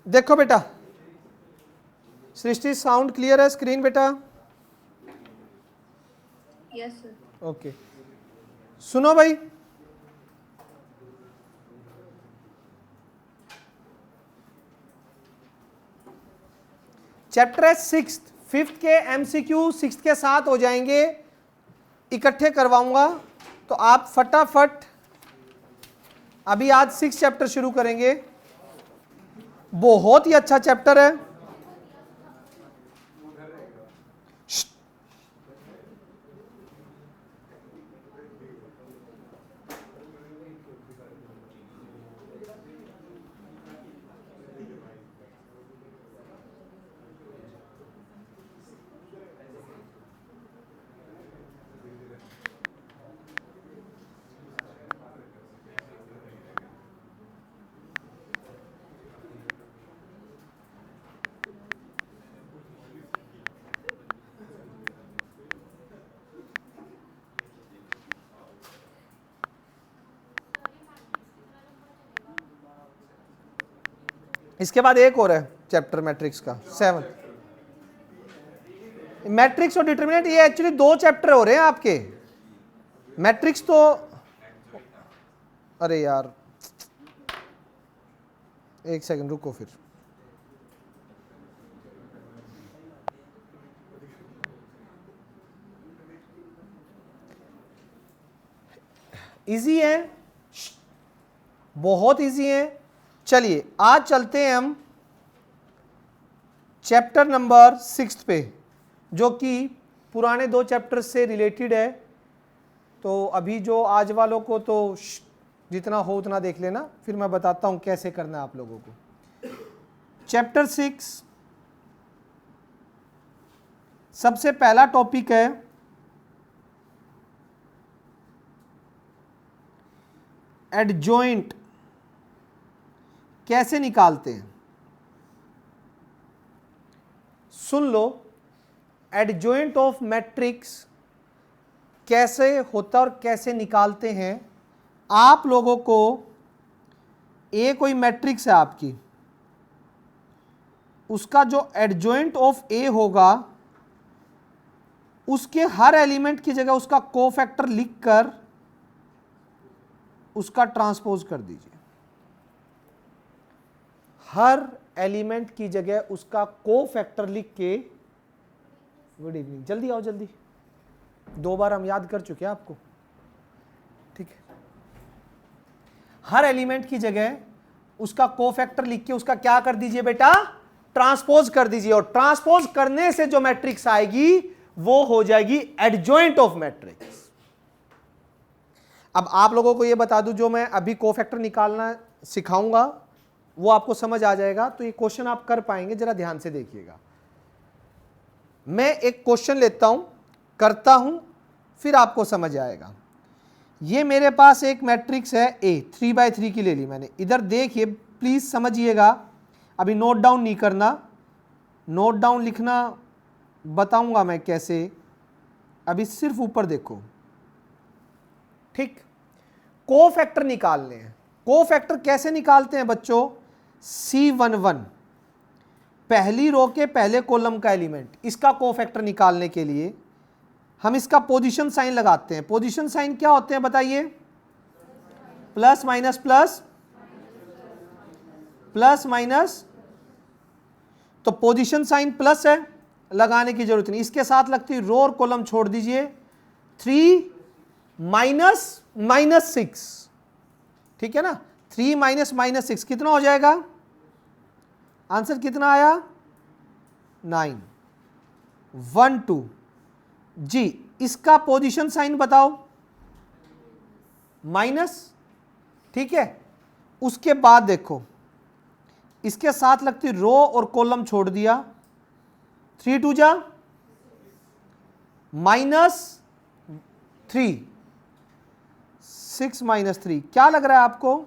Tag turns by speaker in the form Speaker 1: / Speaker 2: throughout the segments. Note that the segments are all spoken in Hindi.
Speaker 1: देखो बेटा, सृष्टि साउंड क्लियर है स्क्रीन बेटा?
Speaker 2: Yes sir.
Speaker 1: ओके, सुनो भाई, चैप्टर है 6th, 5th के एमसीक्यू 6th के साथ हो जाएंगे, इकट्ठे करवाऊंगा तो आप फटाफट अभी आज 6 चैप्टर शुरू करेंगे। बहुत ही अच्छा चैप्टर है। इसके बाद एक और है चैप्टर मैट्रिक्स का 7th, मैट्रिक्स और डिटरमिनेंट। ये एक्चुअली 2 चैप्टर हो रहे हैं आपके। मैट्रिक्स तो, अरे यार एक सेकंड रुको, फिर इजी है, बहुत इजी है। चलिए आज चलते हैं हम चैप्टर नंबर 6 पे, जो कि पुराने 2 चैप्टर से रिलेटेड है। तो अभी जो आज वालों को तो जितना हो उतना देख लेना, फिर मैं बताता हूं कैसे करना है आप लोगों को। चैप्टर 6 सबसे पहला टॉपिक है एडजॉइंट कैसे निकालते हैं। सुन लो, एडजॉइंट ऑफ मैट्रिक्स कैसे होता और कैसे निकालते हैं। आप लोगों को ए कोई मैट्रिक्स है आपकी, उसका जो एडजॉइंट ऑफ ए होगा उसके हर एलिमेंट की जगह उसका कोफैक्टर लिखकर उसका ट्रांसपोज कर दीजिए। हर एलिमेंट की जगह उसका कोफैक्टर लिख के, गुड इवनिंग, जल्दी आओ जल्दी, 2 बार हम याद कर चुके हैं आपको, ठीक है। हर एलिमेंट की जगह उसका कोफैक्टर लिख के उसका क्या कर दीजिए बेटा, ट्रांसपोज कर दीजिए। और ट्रांसपोज करने से जो मैट्रिक्स आएगी वो हो जाएगी एडजॉइंट ऑफ मैट्रिक्स। अब आप लोगों को ये बता दूं, जो मैं अभी कोफैक्टर निकालना सिखाऊंगा वो आपको समझ आ जाएगा, तो ये क्वेश्चन आप कर पाएंगे। जरा ध्यान से देखिएगा, मैं एक क्वेश्चन लेता हूं, करता हूं, फिर आपको समझ आएगा। ये मेरे पास एक मैट्रिक्स है ए, 3/3 की ले ली मैंने। इधर देखिए, प्लीज समझिएगा, अभी नोट डाउन नहीं करना, नोट डाउन लिखना बताऊंगा मैं कैसे, अभी सिर्फ ऊपर देखो, ठीक। कोफैक्टर निकालने हैं। कोफैक्टर कैसे निकालते हैं बच्चों, C11 पहली रो के पहले कॉलम का एलिमेंट, इसका कोफैक्टर निकालने के लिए हम इसका पोजीशन साइन लगाते हैं। पोजीशन साइन क्या होते हैं बताइए, plus minus plus, plus minus. तो पोजीशन साइन प्लस है, लगाने की जरूरत नहीं, इसके साथ लगती रो और कॉलम छोड़ दीजिए। 3 माइनस -6, ठीक है ना। 3 माइनस -6 कितना हो जाएगा, आंसर कितना आया, 9। 1 2 जी, इसका पोजीशन साइन बताओ, माइनस, ठीक है। उसके बाद देखो, इसके साथ लगती रो और कॉलम छोड़ दिया, 3 2 जा -3, 6 -3 क्या लग रहा है आपको,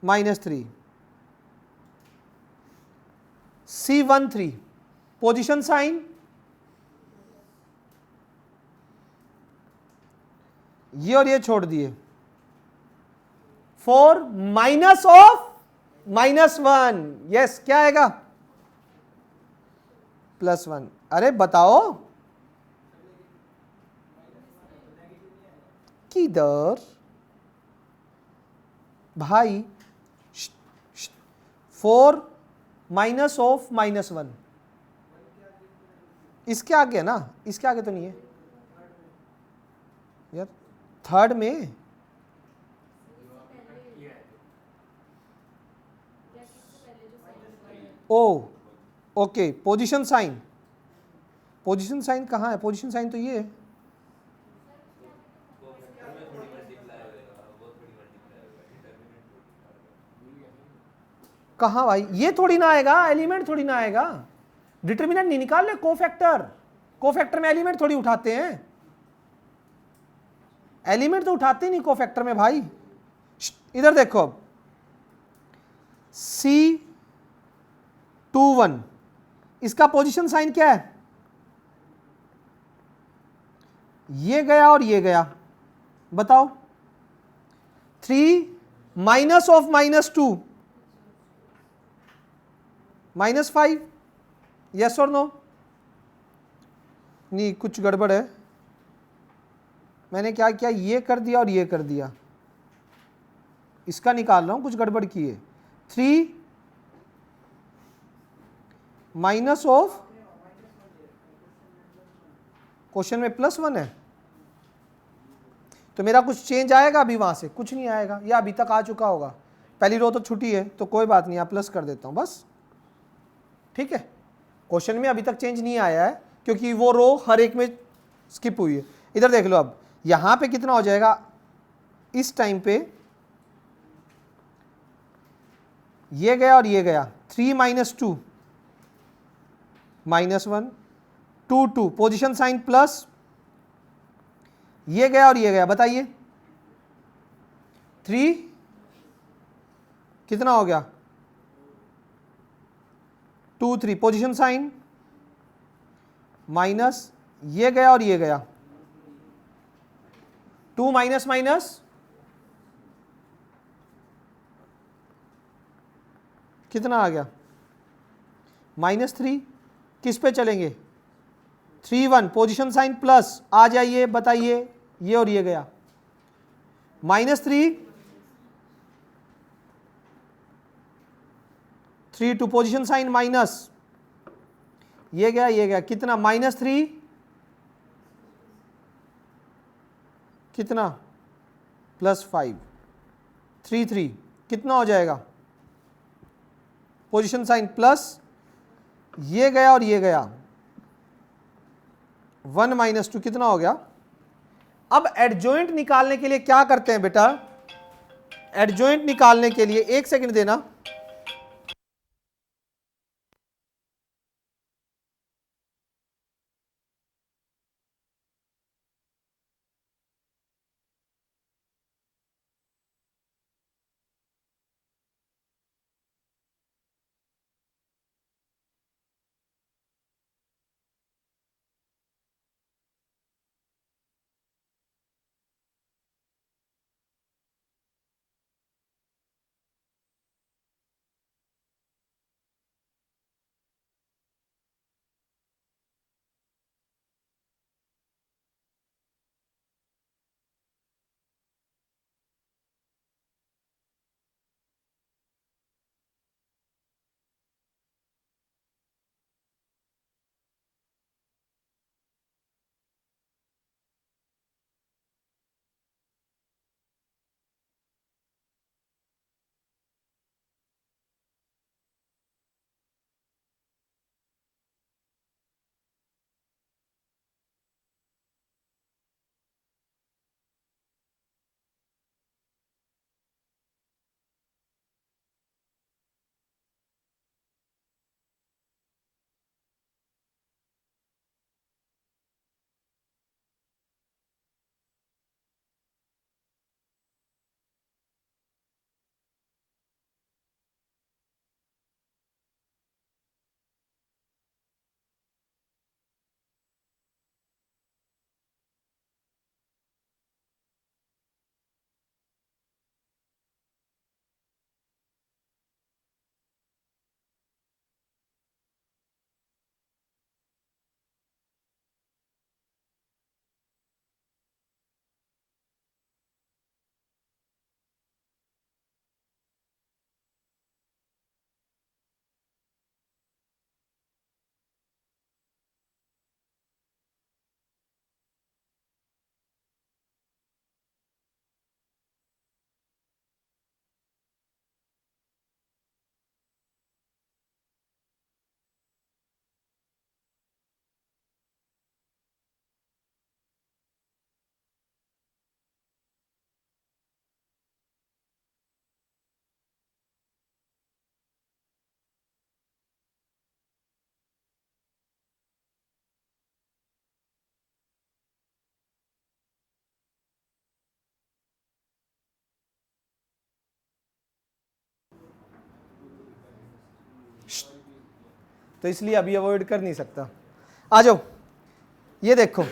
Speaker 1: -3। C13 पोजीशन साइन, ये और ये छोड़ दिए, 4 माइनस ऑफ -1, यस क्या आएगा? +1। अरे बताओ किधर भाई? 4 माइनस ऑफ -1, इसके आगे है ना, इसके आगे तो नहीं है यार। थर्ड में oh okay, position sign, position sign कहाँ है? पोजीशन साइन तो ये है। कहाँ भाई? ये थोड़ी ना आएगा, एलिमेंट थोड़ी ना आएगा। डिटर्मिनेंट नहीं निकाल ले, कोफैक्टर, कोफैक्टर में एलिमेंट थोड़ी उठाते हैं, एलिमेंट तो उठाते नहीं कोफैक्टर में भाई। इधर देखो अब, C21, इसका पोजीशन साइन क्या है? ये गया और ये गया, बताओ। 3 माइनस ऑफ -2 -5, यस और नो? नहीं, कुछ गड़बड़ है। मैंने क्या किया, ये कर दिया और ये कर दिया, इसका निकाल रहा हूं, कुछ गड़बड़ की है। 3 माइनस ऑफ, क्वेश्चन में +1 है, तो मेरा कुछ चेंज आएगा अभी? वहां से कुछ नहीं आएगा, या अभी तक आ चुका होगा। पहली रो तो छुट्टी है, तो कोई बात नहीं, आप प्लस कर देता हूं बस, ठीक है। क्वेश्चन में अभी तक चेंज नहीं आया है, क्योंकि वो रो हर एक में स्किप हुई है। इधर देख लो अब, यहां पे कितना हो जाएगा इस टाइम पे? ये गया और ये गया, 3 -2 -1, 2 2, पोजिशन साइन प्लस, ये गया और ये गया, बताइए 3 कितना हो गया? 2 3, पोजिशन साइन माइनस, ये गया और ये गया, 2 माइनस माइनस कितना आ गया? -3। किस पे चलेंगे? 3 1, पोजिशन साइन प्लस, आ जाइए, बताइए, ये और ये गया, -3 3 2, पोजिशन साइन माइनस, ये गया, कितना? -3 कितना? +5, 3 3, कितना हो जाएगा? पोजिशन साइन प्लस, ये गया और ये गया, 1 -2 कितना हो गया? अब एडजॉइंट निकालने के लिए क्या करते हैं बेटा? एडजॉइंट निकालने के लिए, एक सेकंड देना, तो इसलिए अभी अवॉइड कर नहीं सकता। आ जाओ, ये देखो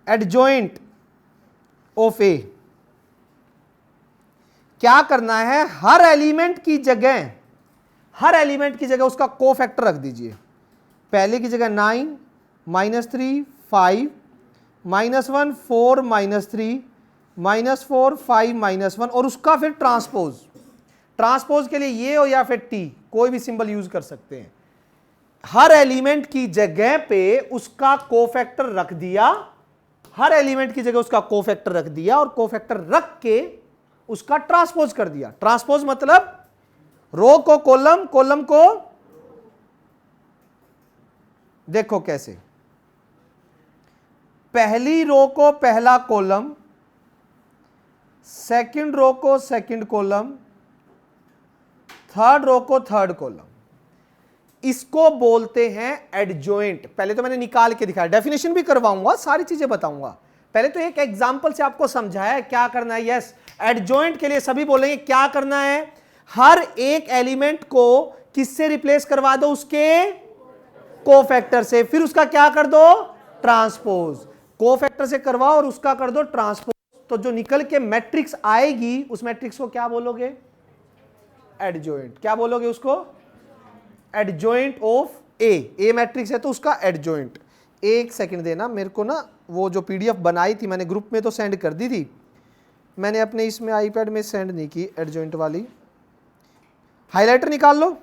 Speaker 1: एडजॉइंट ऑफ ए, क्या करना है, हर एलिमेंट की जगह उसका कोफैक्टर रख दीजिए। पहले की जगह 9 -3 5 -1 4 -3 -4 5 -1 और उसका फिर ट्रांसपोज के लिए ये हो या फिर टी, कोई भी सिंबल यूज कर सकते हैं। हर एलिमेंट की जगह पे उसका कोफैक्टर रख दिया, हर एलिमेंट की जगह उसका कोफैक्टर रख दिया और कोफैक्टर रख के उसका ट्रांसपोज कर दिया। ट्रांसपोज मतलब रो को कॉलम, कॉलम को, देखो कैसे, पहली रो को पहला कॉलम, सेकंड रो को सेकंड कॉलम, थर्ड रो को थर्ड कॉलम। इसको बोलते हैं एडजॉइंट। पहले तो मैंने निकाल के दिखाया, डेफिनेशन भी करवाऊंगा, सारी चीजें बताऊंगा। पहले तो एक एग्जांपल से आपको समझाया क्या करना है। यस, एडजॉइंट के लिए सभी बोलेंगे क्या करना है, हर एक एलिमेंट को किससे रिप्लेस करवा दो, उसके कोफैक्टर से, फिर उसका क्या कर दो, ट्रांसपोज। कोफैक्टर से करवाओ और उसका कर दो ट्रांसपोज। तो जो निकल के मैट्रिक्स आएगी उस मैट्रिक्स को क्या बोलोगे, एडजॉइंट। क्या बोलोगे उसको, एडजॉइंट ऑफ ए मैट्रिक्स है तो उसका एडजॉइंट। एक सेकंड देना मेरे को ना, वो जो पीडीएफ बनाई थी मैंने ग्रुप में तो सेंड कर दी थी, मैंने अपने इसमें आईपैड में सेंड नहीं की एडजॉइंट वाली। हाइलाइटर निकाल लो।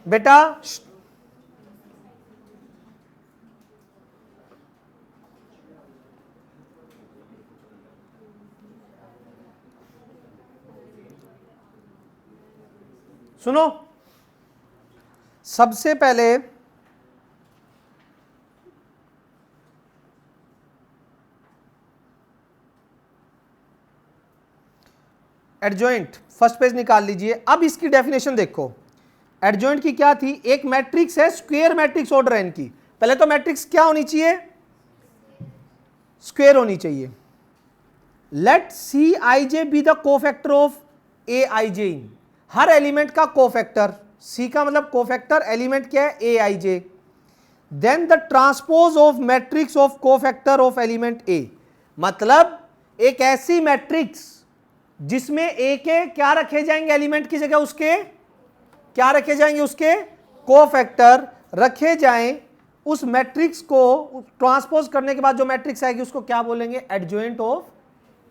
Speaker 1: बेटा सुनो, सबसे पहले एडजॉइंट फर्स्ट पेज निकाल लीजिए। अब इसकी डेफिनेशन देखो, एडजॉइंट की क्या थी, एक मैट्रिक्स है, स्क्वायर मैट्रिक्स ऑर्डर एन की। पहले तो मैट्रिक्स क्या होनी चाहिए, स्क्वायर होनी चाहिए। Let C I J be the cofactor of A I J in, हर एलिमेंट का कोफैक्टर, सी का मतलब कोफैक्टर, एलिमेंट क्या है A I J. Then the transpose of matrix of cofactor of element A, मतलब एक ऐसी मैट्रिक्स जिसमें ए के क्या रखे जाएंगे, एलिमेंट की जगह उसके क्या रखे जाएंगे, उसके कोफैक्टर रखे जाएं। उस मैट्रिक्स को ट्रांसपोज करने के बाद जो मैट्रिक्स आएगी उसको क्या बोलेंगे, एडजॉइंट ऑफ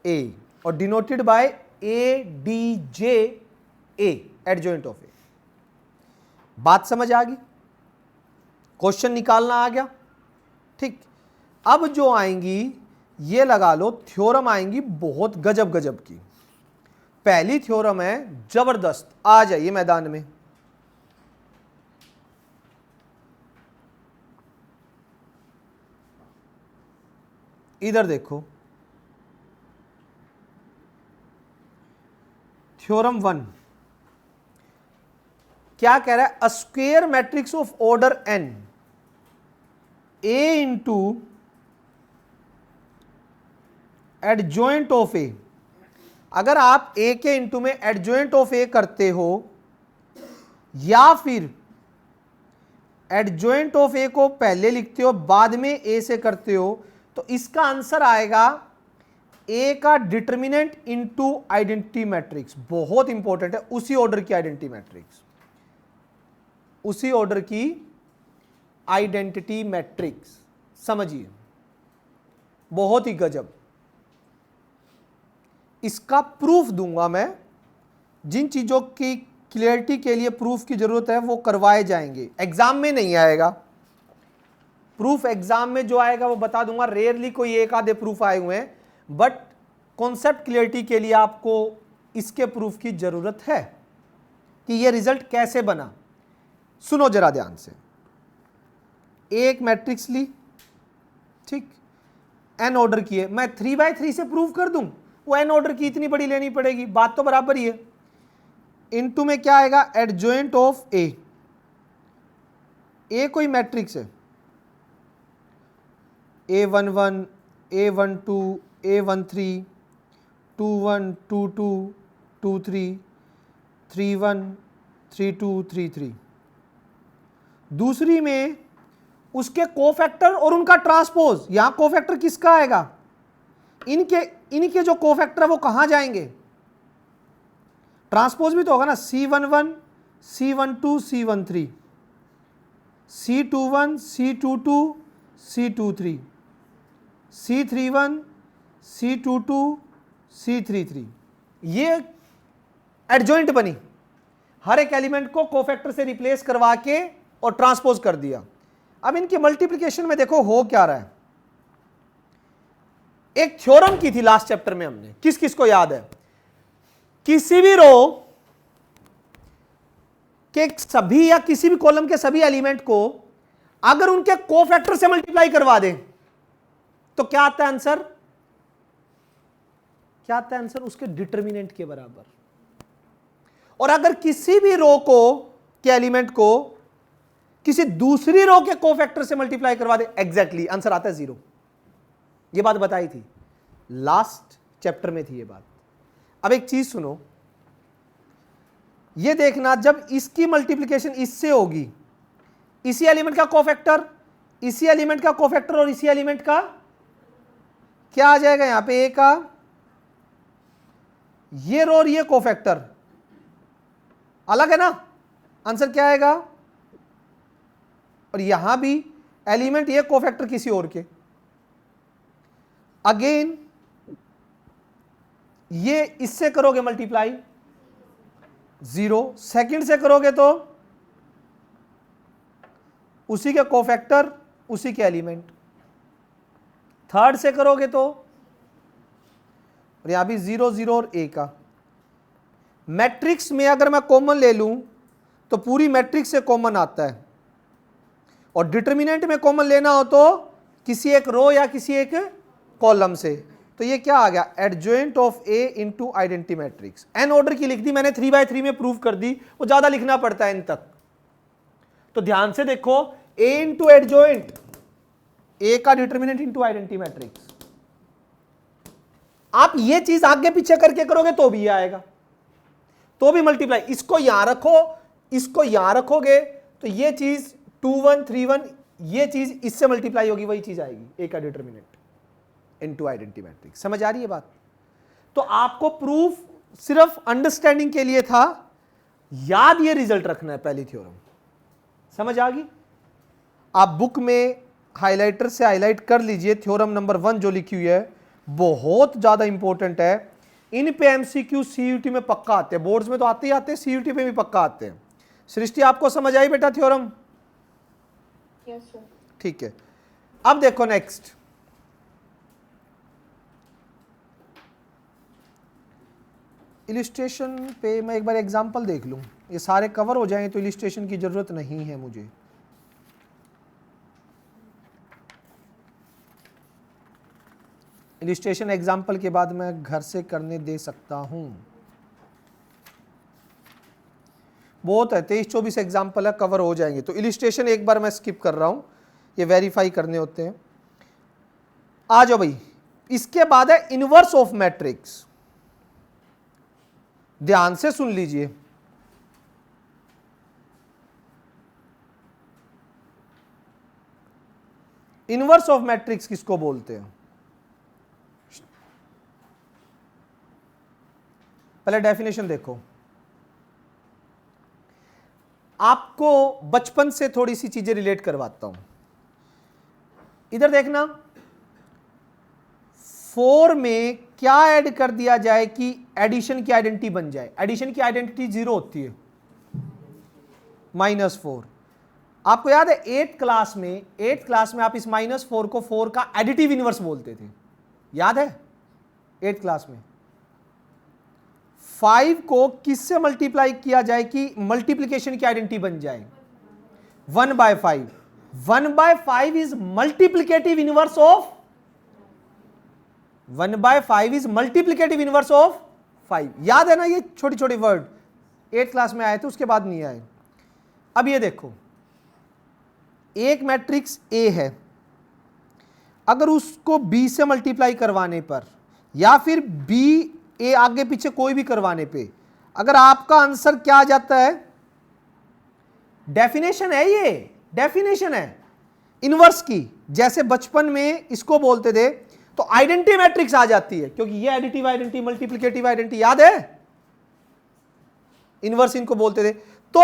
Speaker 1: ए, और denoted by A D J A, adjoint of A. बात समझ आ गई, क्वेश्चन निकालना आ गया, ठीक। अब जो आएंगी ये लगा लो, थ्योरम आएंगी बहुत गजब गजब की। पहली थ्योरम है जबरदस्त, आ जाइए मैदान में। इधर देखो, थ्योरम 1 क्या कह रहा है, a square matrix of order n A into adjoint of A. अगर आप ए के इंटू में एडजॉइंट ऑफ ए करते हो या फिर एडजॉइंट ऑफ ए को पहले लिखते हो बाद में ए से करते हो, तो इसका आंसर आएगा ए का डिटर्मिनेंट इनटू आइडेंटिटी मैट्रिक्स। बहुत इंपॉर्टेंट है, उसी ऑर्डर की आइडेंटिटी मैट्रिक्स, उसी ऑर्डर की आइडेंटिटी मैट्रिक्स, समझिए बहुत ही गजब। इसका प्रूफ दूंगा मैं, जिन चीजों की क्लियरिटी के लिए प्रूफ की जरूरत है वो करवाए जाएंगे। एग्जाम में नहीं आएगा प्रूफ, एग्जाम में जो आएगा वो बता दूंगा। रेयरली कोई एक आधे प्रूफ आए हुए हैं, बट कॉन्सेप्ट क्लियरिटी के लिए आपको इसके प्रूफ की जरूरत है कि ये रिजल्ट कैसे बना। सुनो जरा ध्यान से, एक मैट्रिक्स ली, ठीक, n ऑर्डर की है, मैं 3/3 से प्रूव कर दूं, वो n ऑर्डर की इतनी बड़ी लेनी पड़ेगी, बात तो बराबर ही है। इनटू में क्या आएगा, एडजॉइंट ऑफ ए कोई मैट्रिक्स है, A11 A12 A13 21 22 23 31 32 33। दूसरी में उसके कोफैक्टर और उनका ट्रांसपोज, यहां कोफैक्टर किसका आएगा, इनके जो कोफैक्टर है वो कहां जाएंगे, ट्रांसपोज भी तो होगा ना, C11 C12 C13 C21 C22 C23 C31 C22 C33। ये एडजॉइंट बनी, हर एक एलिमेंट को कोफैक्टर से रिप्लेस करवा के और ट्रांसपोज कर दिया। अब इनके मल्टीप्लिकेशन में देखो हो क्या रहा है, एक थ्योरम की थी लास्ट चैप्टर में हमने, किस किस को याद है, किसी भी रो के सभी या किसी भी कॉलम के सभी एलिमेंट को अगर उनके कोफैक्टर से मल्टीप्लाई करवा दें तो क्या आता है आंसर, क्या आता है आंसर, उसके डिटर्मिनेंट के बराबर। और अगर किसी भी रो को के एलिमेंट को किसी दूसरी रो के कोफैक्टर से मल्टीप्लाई करवा दे, एग्जैक्टली आंसर आता है 0। ये बात बताई थी लास्ट चैप्टर में थी ये बात। अब एक चीज सुनो, ये देखना, जब इसकी मल्टीप्लिकेशन इससे होगी, इसी एलिमेंट का कोफैक्टर, इसी एलिमेंट का कोफैक्टर और इसी एलिमेंट का क्या आ जाएगा, यहां पे ए का ये रो और ये कोफैक्टर अलग है ना, आंसर क्या आएगा, और यहां भी एलिमेंट ये कोफैक्टर किसी और के, अगेन ये इससे करोगे मल्टीप्लाई 0, सेकंड से करोगे तो उसी के कोफैक्टर उसी के एलिमेंट, थर्ड से करोगे तो, और यहां भी 0 0 और ए का। मैट्रिक्स में अगर मैं कॉमन ले लूं तो पूरी मैट्रिक्स से कॉमन आता है, और डिटर्मिनेंट में कॉमन लेना हो तो किसी एक रो या किसी एक कॉलम से, तो ये क्या आ गया, adjoint of A into identity matrix. N order की लिख दी मैंने, 3/3 में प्रूव कर दी, वो ज्यादा लिखना पड़ता है इन तक। तो ध्यान से देखो, ए इंटू एडजॉइंट, ए का डिटर्मिनेंट इंटू आइडेंटिटी मैट्रिक्स। आप ये चीज आगे पीछे करके करोगे तो भी आएगा, तो भी मल्टीप्लाई, इसको यहां रखो, इसको यहां रखोगे तो ये चीज 21 31, ये चीज इससे मल्टीप्लाई होगी, वही चीज आएगी, ए का डिटर्मिनेंट इनटू आइडेंटिटी मैट्रिक्स। समझ आ रही है बात? तो आपको प्रूफ सिर्फ अंडरस्टैंडिंग के लिए था, याद ये रिजल्ट रखना है पहली थ्योरम। समझ आ गई? आप बुक में हाइलाइटर से हाइलाइट कर लीजिए, थ्योरम नंबर 1 जो लिखी हुई है बहुत ज्यादा इंपॉर्टेंट है। इन पे एमसीक्यू सीयूटी में पक्का आते हैं, बोर्ड्स में तो आते ही आते हैं, सीयूटी पे भी पक्का आते हैं। सृष्टि आपको समझ आई बेटा थ्योरम?
Speaker 2: Yes sir.
Speaker 1: ठीक है, अब देखो नेक्स्ट, इलिस्ट्रेशन पे मैं एक बार एग्जांपल देख लूं, ये सारे कवर हो जाएं तो इलिस्ट्रेशन की जरूरत नहीं है मुझे। इलिस्ट्रेशन एग्जांपल के बाद मैं घर से करने दे सकता हूं, बहुत है, 23-24 एग्जांपल है, कवर हो जाएंगे। तो इलिस्ट्रेशन एक बार मैं स्किप कर रहा हूं, ये वेरीफाई करने होते हैं। आ जाओ भाई, इसके बाद है इनवर्स ऑफ मैट्रिक्स। ध्यान से सुन लीजिए, इनवर्स ऑफ मैट्रिक्स किसको बोलते हैं? पहले डेफिनेशन देखो, आपको बचपन से थोड़ी सी चीजें रिलेट करवाता हूं। इधर देखना, 4 में क्या ऐड कर दिया जाए कि एडिशन की आइडेंटिटी बन जाए? एडिशन की आइडेंटिटी 0 होती है, -4। आपको याद है 8th क्लास में आप इस -4 को 4 का एडिटिव इनवर्स बोलते थे, याद है 8th क्लास में? 5 को किससे मल्टीप्लाई किया जाए कि मल्टीप्लिकेशन की आइडेंटिटी बन जाए? 1/5। 1/5 is multiplicative inverse of 1/5 is multiplicative inverse of 5। याद है ना ये छोटी छोटी वर्ड 8th क्लास में आए थे, उसके बाद नहीं आए। अब ये देखो, एक मैट्रिक्स ए है, अगर उसको बी से मल्टीप्लाई करवाने पर या फिर बी ए आगे पीछे कोई भी करवाने पे अगर आपका आंसर क्या आ जाता है, डेफिनेशन है, ये डेफिनेशन है इनवर्स की, जैसे बचपन में इसको बोलते थे तो आइडेंटिटी मैट्रिक्स आ जाती है, क्योंकि ये एडिटिव आइडेंटिटी मल्टीप्लिकेटिव आइडेंटिटी याद है, इनवर्स इनको बोलते थे। तो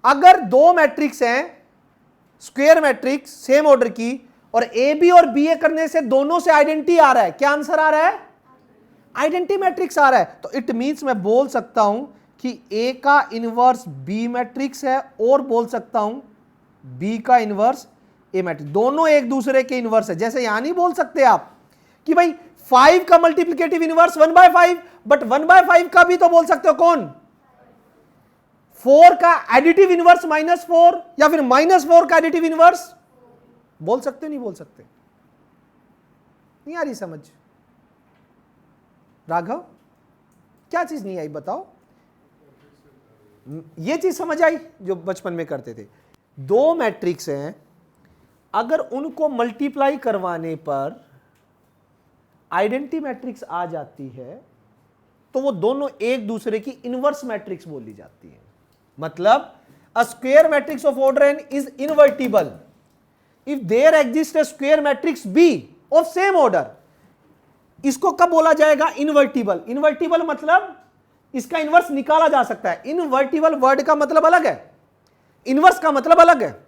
Speaker 1: अगर दो मैट्रिक्स हैं स्क्वायर मैट्रिक्स सेम ऑर्डर की और ए बी और बी ए करने से दोनों से आइडेंटिटी आ रहा है, क्या आंसर आ रहा है, आइडेंटिटी मैट्रिक्स आ रहा है, तो इट मींस मैं बोल सकता हूं कि ए का इनवर्स बी मैट्रिक्स है और बोल सकता हूं बी का इनवर्स ए मैट्रिक्स, दोनों एक दूसरे के इनवर्स है। जैसे यहां नहीं बोल सकते आप कि भाई 5 का मल्टीप्लिकेटिव इनवर्स 1/5, बट 1/5 का भी तो बोल सकते हो कौन, 4 का एडिटिव इनवर्स -4 या फिर -4 का एडिटिव इनवर्स, बोल सकते नहीं बोल सकते, नहीं आ रही समझ। राघव क्या चीज नहीं आई बताओ, ये चीज समझ आई जो बचपन में करते थे, दो मैट्रिक्स हैं अगर उनको मल्टीप्लाई करवाने पर आइडेंटिटी मैट्रिक्स आ जाती है तो वो दोनों एक दूसरे की इनवर्स मैट्रिक्स बोली जाती है। मतलब a square matrix of order n is invertible if there exist a square matrix b of same order. इसको कब बोला जाएगा, इनवर्टिबल। इनवर्टिबल मतलब इसका इनवर्स निकाला जा सकता है, इनवर्टिबल वर्ड का मतलब अलग है, इनवर्स का मतलब अलग है।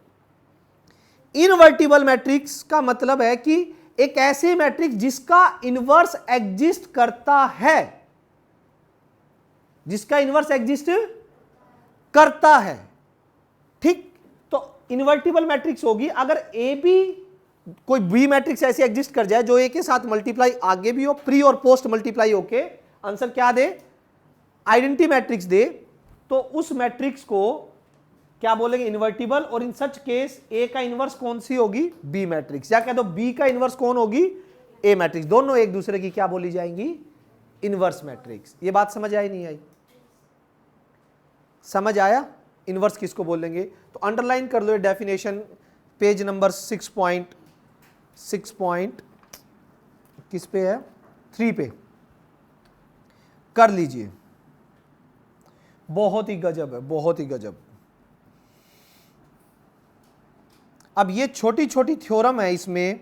Speaker 1: इनवर्टिबल मैट्रिक्स का मतलब है कि एक ऐसी मैट्रिक्स जिसका इनवर्स एग्जिस्ट करता है, जिसका इनवर्स एग्जिस्ट करता है, ठीक। तो इनवर्टिबल मैट्रिक्स होगी अगर ए बी कोई बी मैट्रिक्स ऐसी एग्जिस्ट कर जाए जो ए के साथ मल्टीप्लाई आगे भी हो, प्री और पोस्ट मल्टीप्लाई होके आंसर क्या दे, आइडेंटिटी मैट्रिक्स दे, तो उस मैट्रिक्स को क्या बोलेंगे, इनवर्टिबल। और इन सच केस ए का इनवर्स कौन सी होगी, बी मैट्रिक्स, या कह दो बी का इनवर्स कौन होगी, ए मैट्रिक्स, दोनों एक दूसरे की क्या बोली जाएंगी, इनवर्स मैट्रिक्स। ये बात समझ आई नहीं आई, समझ आया इनवर्स किसको बोलेंगे। तो अंडरलाइन कर लो ये डेफिनेशन, पेज नंबर 6 किस पे है, 3 पे कर लीजिए। बहुत ही गजब है, बहुत ही गजब। अब ये छोटी छोटी थ्योरम है, इसमें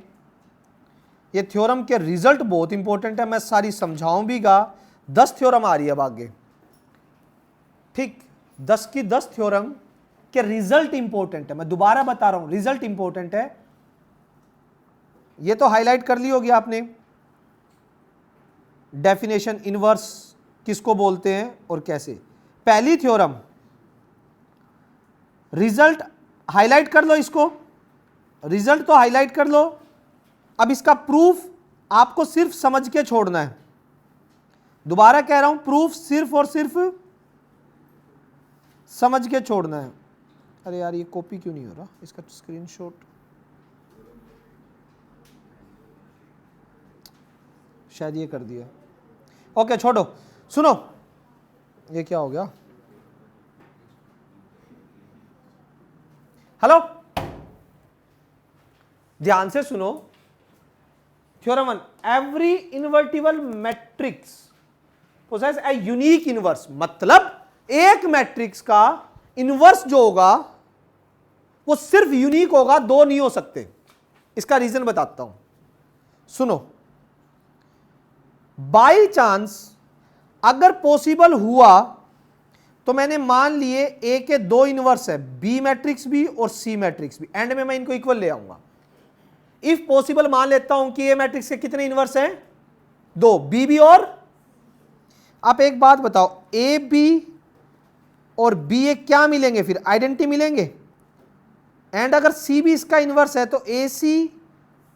Speaker 1: ये थ्योरम के रिजल्ट बहुत इंपॉर्टेंट है, मैं सारी समझाऊं भीगा। 10 थ्योरम आ रही है अब आगे, ठीक, 10 की 10 थ्योरम के रिजल्ट इंपॉर्टेंट है, मैं दोबारा बता रहा हूं रिजल्ट इंपॉर्टेंट है। ये तो हाईलाइट कर ली होगी आपने, डेफिनेशन इनवर्स किसको बोलते हैं और कैसे। पहली थ्योरम रिजल्ट हाईलाइट कर लो, इसको रिजल्ट तो हाईलाइट कर लो। अब इसका प्रूफ आपको सिर्फ समझ के छोड़ना है, दोबारा कह रहा हूं प्रूफ सिर्फ और सिर्फ समझ के छोड़ना है। अरे यार ये कॉपी क्यों नहीं हो रहा, इसका स्क्रीनशॉट शायद ये कर दिया। ओके छोड़ो, सुनो ये क्या हो गया, हेलो ध्यान से सुनो। Theorem 1, every invertible matrix possess a unique inverse, मतलब एक मैट्रिक्स का इनवर्स जो होगा वो सिर्फ यूनिक होगा, दो नहीं हो सकते। इसका रीजन बताता हूं, सुनो। बाय चांस अगर पॉसिबल हुआ तो मैंने मान लिए ए के 2 इनवर्स है, बी मैट्रिक्स भी और सी मैट्रिक्स भी, एंड में मैं इनको इक्वल ले आऊंगा। इफ पॉसिबल मान लेता हूं कि ए मैट्रिक्स के कितने इनवर्स हैं, 2, बी भी और। आप एक बात बताओ, ए बी और बी ए क्या मिलेंगे फिर, आइडेंटिटी मिलेंगे। एंड अगर सी भी इसका इनवर्स है तो ए सी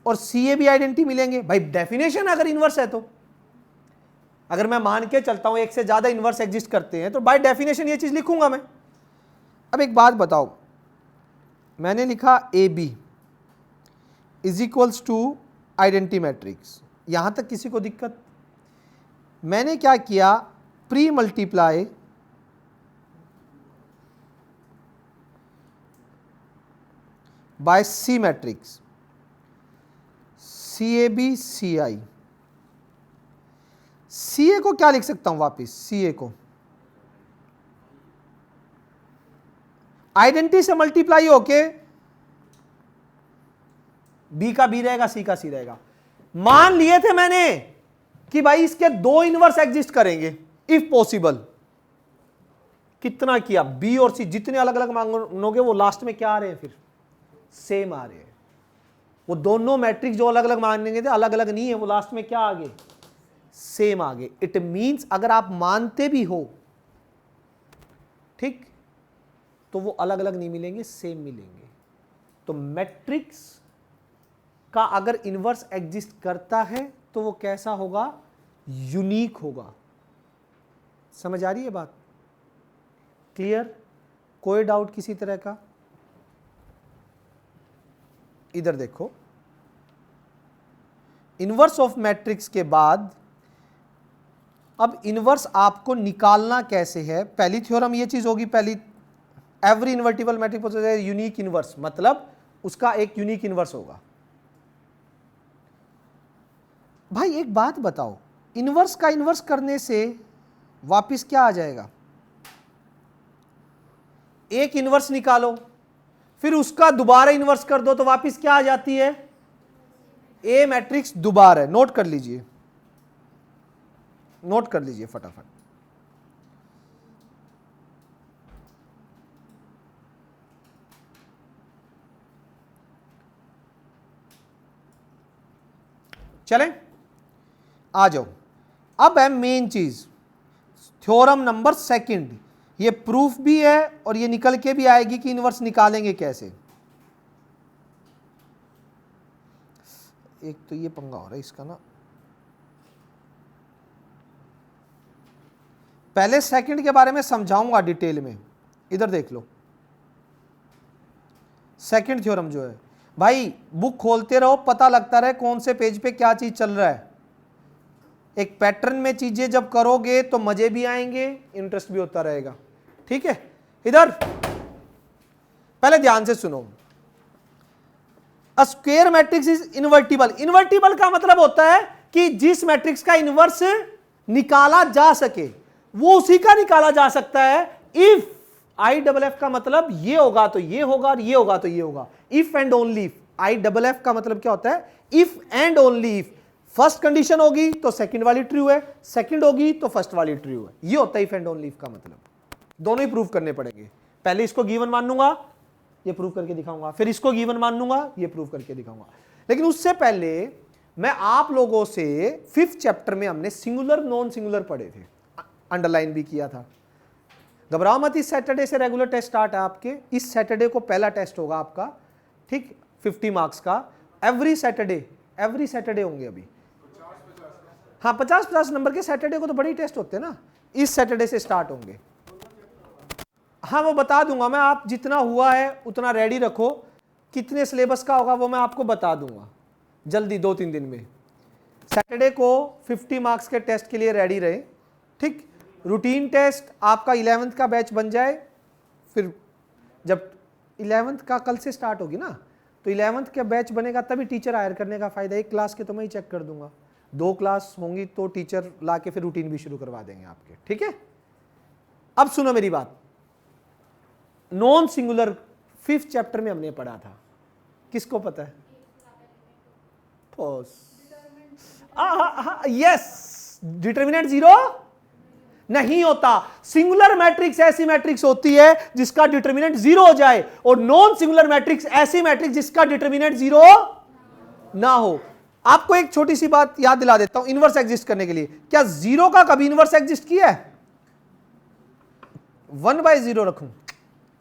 Speaker 1: और सी ए भी आइडेंटिटी मिलेंगे। भाई डेफिनेशन अगर इनवर्स है तो, अगर मैं मान के चलता हूं एक से ज्यादा इनवर्स एग्जिस्ट करते हैं तो बाय डेफिनेशन ये चीज लिखूंगा मैं। अब एक बात बताओ, मैंने लिखा A B is equals to identity matrix, यहां तक किसी को दिक्कत? मैंने क्या किया, pre multiply by C matrix, CAB CI। CA को क्या लिख सकता हूं वापिस? CA को आइडेंटिटी से मल्टीप्लाई होके B का B रहेगा, C का C रहेगा। मान लिए थे मैंने कि भाई इसके दो इनवर्स एग्जिस्ट करेंगे इफ पॉसिबल। कितना किया? B और C जितने अलग अलग मांगोगे वो लास्ट में क्या आ रहे हैं? फिर सेम आ रहे हैं। वो दोनों मैट्रिक्स जो अलग अलग मांगेंगे थे अलग अलग नहीं है, वो लास्ट में क्या आ गए? सेम आ गए। इट मींस अगर आप मानते भी हो, ठीक, तो वो अलग अलग नहीं मिलेंगे, सेम मिलेंगे। तो मैट्रिक्स का अगर इनवर्स एग्जिस्ट करता है तो वो कैसा होगा? यूनिक होगा। समझ आ रही है बात? क्लियर? कोई डाउट किसी तरह का? इधर देखो, इनवर्स ऑफ मैट्रिक्स के बाद अब इनवर्स आपको निकालना कैसे है? पहली थ्योरम ये चीज होगी, पहली every invertible matrix possesses unique inverse, मतलब उसका एक यूनिक इनवर्स होगा। भाई एक बात बताओ, इनवर्स का इनवर्स करने से वापिस क्या आ जाएगा? एक इनवर्स निकालो, फिर उसका दोबारा इनवर्स कर दो तो वापिस क्या आ जाती है? ए मैट्रिक्स दोबारा है। नोट कर लीजिए, नोट कर लीजिए फटाफट। चलें, आ जाओ। अब है मेन चीज, थ्योरम नंबर सेकंड। ये प्रूफ भी है और ये निकल के भी आएगी कि इनवर्स निकालेंगे कैसे। एक तो ये पंगा हो रहा है इसका ना, पहले सेकंड के बारे में समझाऊंगा डिटेल में। इधर देख लो, सेकंड थ्योरम जो है, भाई बुक खोलते रहो, पता लगता रहे कौन से पेज पे क्या चीज चल रहा है। एक पैटर्न में चीजें जब करोगे तो मजे भी आएंगे, इंटरेस्ट भी होता रहेगा। ठीक है, इधर पहले ध्यान से सुनो। अ square matrix is invertible. Invertible का मतलब होता है कि जिस मैट्रिक्स का इनवर्स निकाला जा सके वो उसी का निकाला जा सकता है। इफ IFF का मतलब ये होगा तो ये होगा और ये होगा तो ये होगा। If and only if. IFF का मतलब क्या होता है? If and only if. First condition होगी तो सेकंड वाली ट्रू है, सेकंड होगी तो फर्स्ट वाली ट्रू है। ये होता है इफ एंड ओनली इफ का मतलब। दोनों ही प्रूव करने पड़ेंगे। पहले इसको गिवन मान लूंगा, ये प्रूव करके दिखाऊंगा, फिर इसको गिवन मान लूंगा, ये प्रूव करके दिखाऊंगा। लेकिन उससे पहले मैं आप लोगों से 5th चैप्टर में हमने सिंगुलर नॉन सिंगुलर पढ़े थे, अंडरलाइन भी किया था। घबराओ मत, इस सैटरडे से रेगुलर टेस्ट स्टार्ट है आपके। इस सैटरडे को पहला टेस्ट होगा आपका, ठीक, 50 मार्क्स का। एवरी सैटरडे होंगे अभी। हाँ, 50-50 नंबर के सैटरडे को तो बड़े टेस्ट होते हैं ना। इस सैटरडे से स्टार्ट होंगे। हाँ, वो बता दूंगा मैं, आप जितना हुआ है उतना रेडी रखो। कितने सिलेबस का होगा वो मैं आपको बता दूंगा जल्दी, 2-3 दिन में। सैटरडे को 50 मार्क्स के टेस्ट के लिए रेडी रहे, ठीक। रूटीन टेस्ट आपका 11th का बैच बन जाए, फिर जब 11th का कल से स्टार्ट होगी ना, तो 11th का बैच बनेगा तभी टीचर हायर करने का फायदा। एक क्लास के तो मैं ही चेक कर दूंगा, 2 क्लास होंगी तो टीचर ला के फिर रूटीन भी शुरू करवा देंगे आपके, ठीक है। अब सुनो मेरी बात, नॉन सिंगुलर 5th चैप्टर में हमने पढ़ा था, किसको पता है? यस, डिटरमिनेंट 0 नहीं होता। सिंगुलर मैट्रिक्स ऐसी मैट्रिक्स होती है जिसका डिटरमिनेंट 0 हो जाए, और नॉन सिंगुलर मैट्रिक्स ऐसी मैट्रिक्स जिसका डिटरमिनेंट 0 ना हो। आपको एक छोटी सी बात याद दिला देता हूं इनवर्स एग्जिस्ट करने के लिए। क्या 0 का कभी इनवर्स एग्जिस्ट किया है? 1/0 रखूं,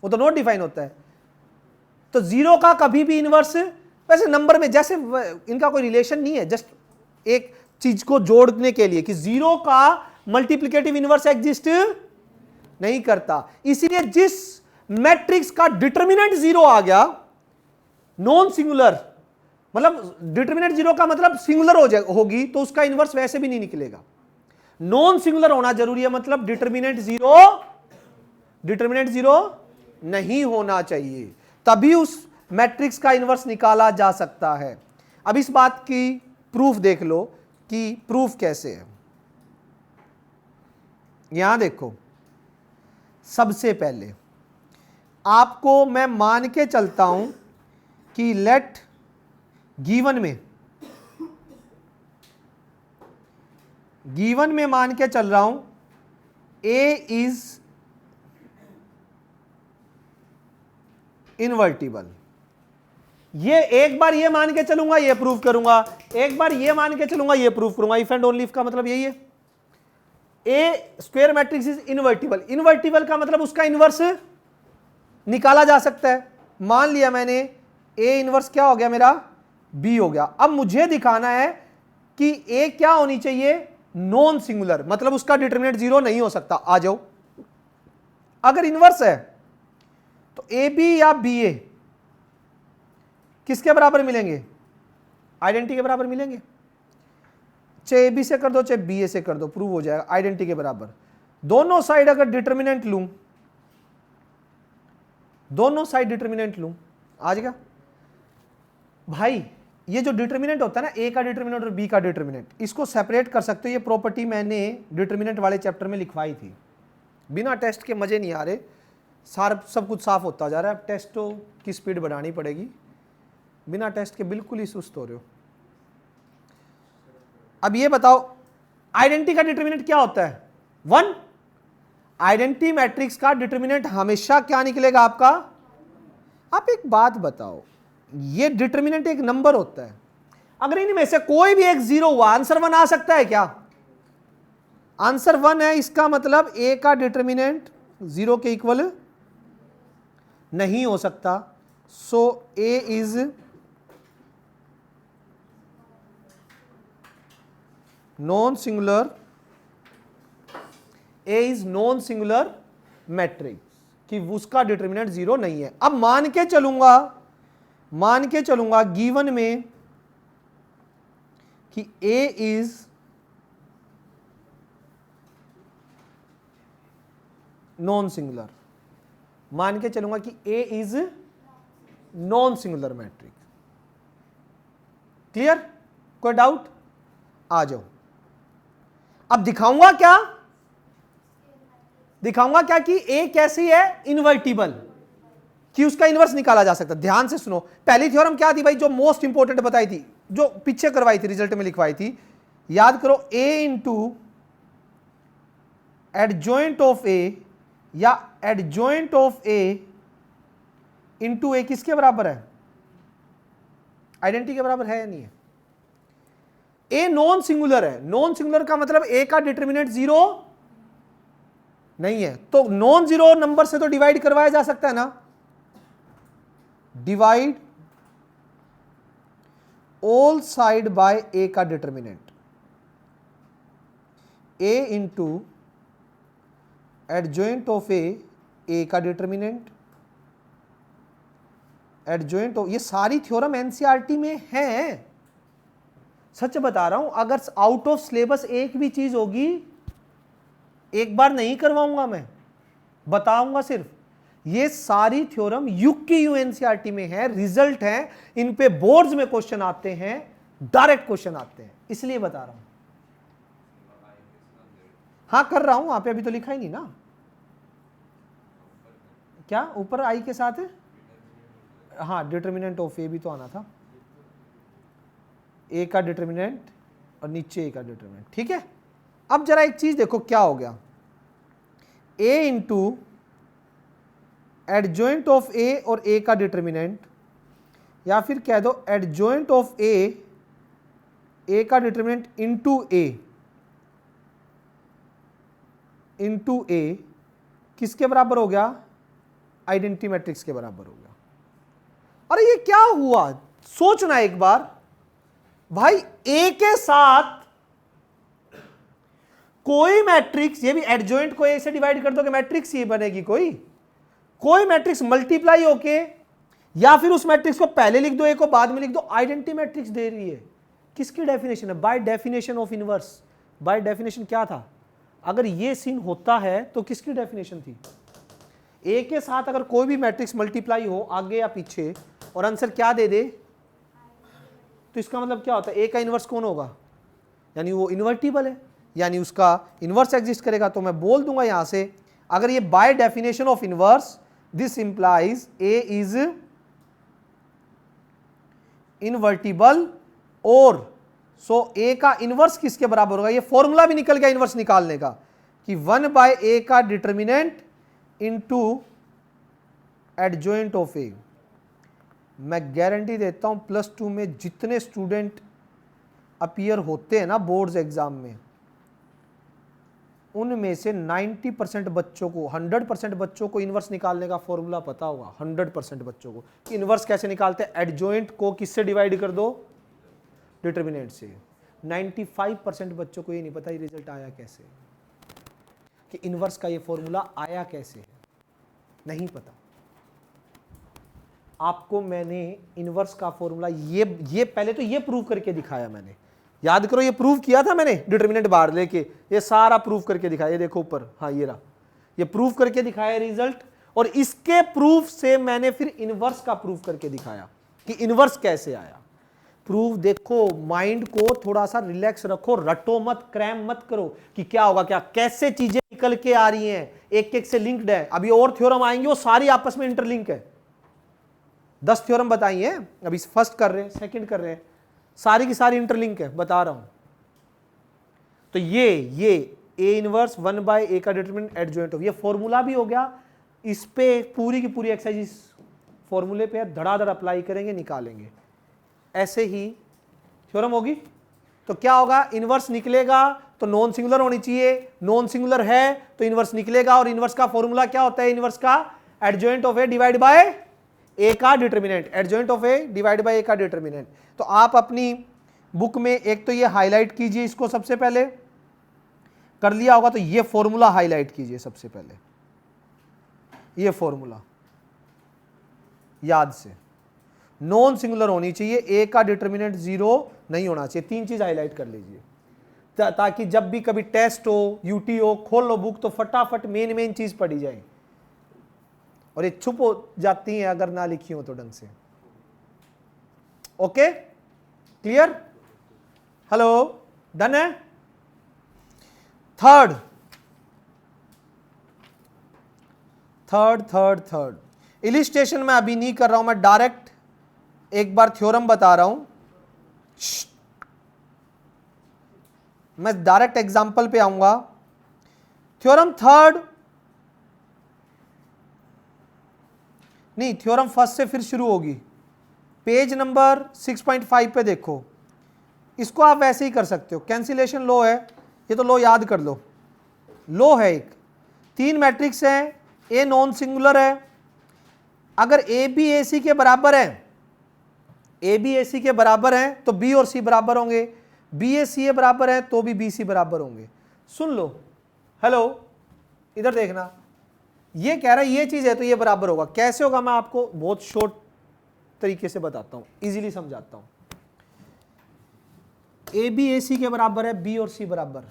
Speaker 1: वो तो नॉट डिफाइन होता है। तो 0 का कभी भी इनवर्स, वैसे नंबर में जैसे इनका कोई रिलेशन नहीं है, जस्ट एक चीज को जोड़ने के लिए कि 0 का मल्टीप्लिकेटिव इनवर्स एग्जिस्ट नहीं करता। इसीलिए जिस मैट्रिक्स का डिटरमिनेंट 0 आ गया, नॉन सिंगुलर, मतलब डिटरमिनेंट जीरो का मतलब सिंगुलर होगी तो उसका इनवर्स वैसे भी नहीं निकलेगा। नॉन सिंगुलर होना जरूरी है, मतलब डिटरमिनेंट जीरो नहीं होना चाहिए, तभी उस मैट्रिक्स का इनवर्स निकाला जा सकता है। अब इस बात की प्रूफ देख लो कि प्रूफ कैसे है। यहां देखो, सबसे पहले आपको मैं मान के चलता हूं कि लेट गिवन में मान के चल रहा हूं ए इज इनवर्टिबल। ये एक बार ये मान के चलूंगा ये प्रूफ करूंगा, एक बार ये मान के चलूंगा ये प्रूफ करूंगा। इफ एंड ओनली इफ का मतलब यही है। A square matrix is invertible. Invertible का मतलब उसका इनवर्स निकाला जा सकता है। मान लिया मैंने ए इनवर्स क्या हो गया मेरा, बी हो गया। अब मुझे दिखाना है कि ए क्या होनी चाहिए, नॉन सिंगुलर, मतलब उसका डिटरमिनेंट जीरो नहीं हो सकता। आ जाओ, अगर इनवर्स है तो ए बी या बी ए किसके बराबर मिलेंगे, आइडेंटिटी के बराबर मिलेंगे। चाहे ए बी से कर दो चाहे बी ए से कर दो, प्रूव हो जाएगा आइडेंटिटी के बराबर। दोनों साइड अगर डिटरमिनेंट लूं, दोनों साइड डिटरमिनेंट लूं, आ जाएगा भाई। ये जो डिटरमिनेंट होता है ना, ए का डिटरमिनेंट और बी का डिटरमिनेंट, इसको सेपरेट कर सकते हो। ये प्रॉपर्टी मैंने डिटरमिनेंट वाले चैप्टर में लिखवाई थी। बिना टेस्ट के मजे नहीं आ रहे, सब कुछ साफ होता जा रहा है। अब टेस्टों की स्पीड बढ़ानी पड़ेगी, बिना टेस्ट के बिल्कुल ही सुस्त हो रहे हो। अब ये बताओ, आइडेंटिटी का डिटरमिनेंट क्या होता है, 1। आइडेंटिटी मैट्रिक्स का डिटरमिनेंट हमेशा क्या निकलेगा आपका। आप एक बात बताओ, ये डिटरमिनेंट एक नंबर होता है, अगर इनमें से कोई भी एक जीरो हुआ, आंसर 1 आ सकता है क्या। आंसर 1 है, इसका मतलब ए का डिटरमिनेंट जीरो के इक्वल नहीं हो सकता। So A is non singular, A is non singular matrix, कि उसका डिटरमिनेंट जीरो नहीं है। अब मान के चलूंगा गिवन में कि ए इज नॉन सिंगुलर, मान के चलूंगा कि A is non singular matrix. Clear, कोई डाउट, आ जाओ। अब दिखाऊंगा क्या कि ए कैसी है, इनवर्टिबल, कि उसका इनवर्स निकाला जा सकता है। ध्यान से सुनो, पहली थ्योरम क्या थी भाई, जो मोस्ट इंपॉर्टेंट बताई थी, जो पीछे करवाई थी, रिजल्ट में लिखवाई थी, याद करो। ए इंटू एडजॉइंट ऑफ ए या एडजॉइंट ऑफ ए इंटू ए किसके बराबर है, आइडेंटिटी के बराबर है या नहीं है। ए नॉन सिंगुलर है, नॉन सिंगुलर का मतलब ए का डिटरमिनेंट जीरो नहीं है, तो नॉन जीरो नंबर से तो डिवाइड करवाया जा सकता है ना। Divide all side by A का determinant, A into adjoint of A का डिटरमिनेंट, एडजॉइंट ऑफ, ये सारी थ्योरम एनसीईआरटी में है। सच बता रहा हूं, अगर आउट ऑफ सिलेबस एक भी चीज होगी, एक बार नहीं करवाऊंगा मैं, बताऊंगा सिर्फ। ये सारी थ्योरम युग की यूएनसीईआरटी में है, रिजल्ट है, इन पे बोर्ड्स में क्वेश्चन आते हैं, डायरेक्ट क्वेश्चन आते हैं, इसलिए बता रहा हूं। हाँ कर रहा हूं, वहां पे अभी तो लिखा ही नहीं ना। क्या ऊपर आई के साथ है, हाँ डिटरमिनेंट ऑफ ए भी तो आना था, ए का डिटरमिनेंट और नीचे ए का डिटरमिनेंट, ठीक है। अब जरा एक चीज देखो क्या हो गया, ए इंटू एडजॉइंट ऑफ ए और ए का डिटरमिनेंट, या फिर कह दो एडजॉइंट ऑफ ए का डिटरमिनेंट इंटू ए किसके बराबर हो गया, आइडेंटिटी मैट्रिक्स के बराबर हो गया। अरे ये क्या हुआ, सोचना एक बार भाई। ए के साथ कोई मैट्रिक्स, ये भी एडजॉइंट को ए से डिवाइड कर दो कि मैट्रिक्स ये बनेगी, कोई मैट्रिक्स मल्टीप्लाई होके या फिर उस मैट्रिक्स को पहले लिख दो, ए को बाद में लिख दो, आइडेंटिटी मैट्रिक्स दे रही है। किसकी डेफिनेशन है? By definition of inverse. By definition क्या था? अगर ये सीन होता है तो किसकी डेफिनेशन थी? ए के साथ अगर कोई भी मैट्रिक्स मल्टीप्लाई हो आगे या पीछे और आंसर क्या दे दे, तो इसका मतलब क्या होता है? ए का इनवर्स कौन होगा? यानी वो इन्वर्टिबल है, यानी उसका इनवर्स एग्जिस्ट करेगा। तो मैं बोल दूंगा यहां से, अगर ये by definition of inverse, this implies A is invertible, और सो ए का इनवर्स किसके बराबर होगा? ये फॉर्मूला भी निकल गया इनवर्स निकालने का, कि 1/a का डिटर्मिनेंट इनटू एडजॉइंट ऑफ ए। मैं गारंटी देता हूं +2 में जितने स्टूडेंट अपीयर होते हैं ना बोर्ड्स एग्जाम में, उनमें से 90% बच्चों को, 100% बच्चों को इनवर्स निकालने का फॉर्मूला पता होगा। 100% बच्चों को इनवर्स कैसे निकालते हैं? एडजॉइंट को किससे डिवाइड कर दो? डिटर्मिनेंट से। 95% बच्चों को ये नहीं पता ये रिजल्ट आया कैसे, कि इनवर्स का ये फॉर्मूला आया कैसे, नहीं पता। आपको मैंने इनवर्स का फॉर्मूला ये पहले तो ये प्रूव करके दिखाया मैंने, याद करो, ये प्रूव किया था मैंने डिटरमिनेंट बाहर लेके, ये सारा प्रूव करके दिखाया। ये देखो ऊपर, हाँ ये रहा, ये प्रूव करके दिखाया रिजल्ट, और इसके प्रूफ से मैंने फिर इनवर्स का प्रूफ करके दिखाया कि इनवर्स कैसे आया। प्रूफ देखो, माइंड को थोड़ा सा रिलैक्स रखो, रटो मत, क्रैम मत करो कि क्या होगा, क्या कैसे चीजें निकल के आ रही हैं, एक एक से लिंक्ड है। अभी और थ्योरम आएंगे, वो सारी आपस में इंटरलिंक है। 10 थ्योरम बताइए, अभी फर्स्ट कर रहे हैं, सेकंड कर रहे हैं, सारी की सारी इंटरलिंक है, बता रहा हूं। तो ये ए इनवर्स 1/a का डिटरमिनेंट एडजॉइंट ऑफ, ये फॉर्मूला भी हो गया। इस पे पूरी की पूरी एक्सरसाइज इस फॉर्मूले पे धड़ाधड़ अप्लाई करेंगे, निकालेंगे। ऐसे ही थ्योरम होगी तो क्या होगा? इनवर्स निकलेगा तो नॉन सिंगुलर होनी चाहिए, नॉन सिंगुलर है तो इनवर्स निकलेगा। और इनवर्स का फॉर्मूला क्या होता है? इनवर्स का adjoint of A divide by A का determinant, adjoint of A divide by A का डिटरमिनेंट। तो आप अपनी बुक में एक तो ये हाईलाइट कीजिए, इसको सबसे पहले कर लिया होगा तो ये फॉर्मूला हाईलाइट कीजिए सबसे पहले, ये फॉर्मूला याद से। नॉन सिंगुलर होनी चाहिए, ए का डिटरमिनेंट 0 नहीं होना चाहिए। 3 चीज हाईलाइट कर लीजिए ताकि जब भी कभी टेस्ट हो, यूटी हो, खोल लो बुक तो फटाफट मेन चीज पढ़ी जाए, और ये छुप हो जाती हैं अगर ना लिखी हो तो ढंग से। Okay, clear? हेलो, डन है? थर्ड इलिस्ट्रेशन मैं अभी नहीं कर रहा हूं, मैं डायरेक्ट एक बार थ्योरम बता रहा हूं। मैं डायरेक्ट एग्जांपल पे आऊंगा। थ्योरम थर्ड नहीं, थ्योरम फर्स्ट से फिर शुरू होगी। पेज नंबर 6.5 पे देखो, इसको आप वैसे ही कर सकते हो। कैंसिलेशन लो है, ये तो लो याद कर लो। लो है एक, 3 मैट्रिक्स है, ए नॉन सिंगुलर है। अगर ए बी ए सी के बराबर है, ए बी ए सी के बराबर है तो बी और सी बराबर होंगे, बी ए सी ए बराबर है तो भी बी सी बराबर होंगे। सुन लो, हेलो, इधर देखना, ये कह रहा है ये चीज है तो ये बराबर होगा। कैसे होगा मैं आपको बहुत शॉर्ट तरीके से बताता हूं, इजीली समझाता हूं। ए बी ए सी के बराबर है, बी और सी बराबर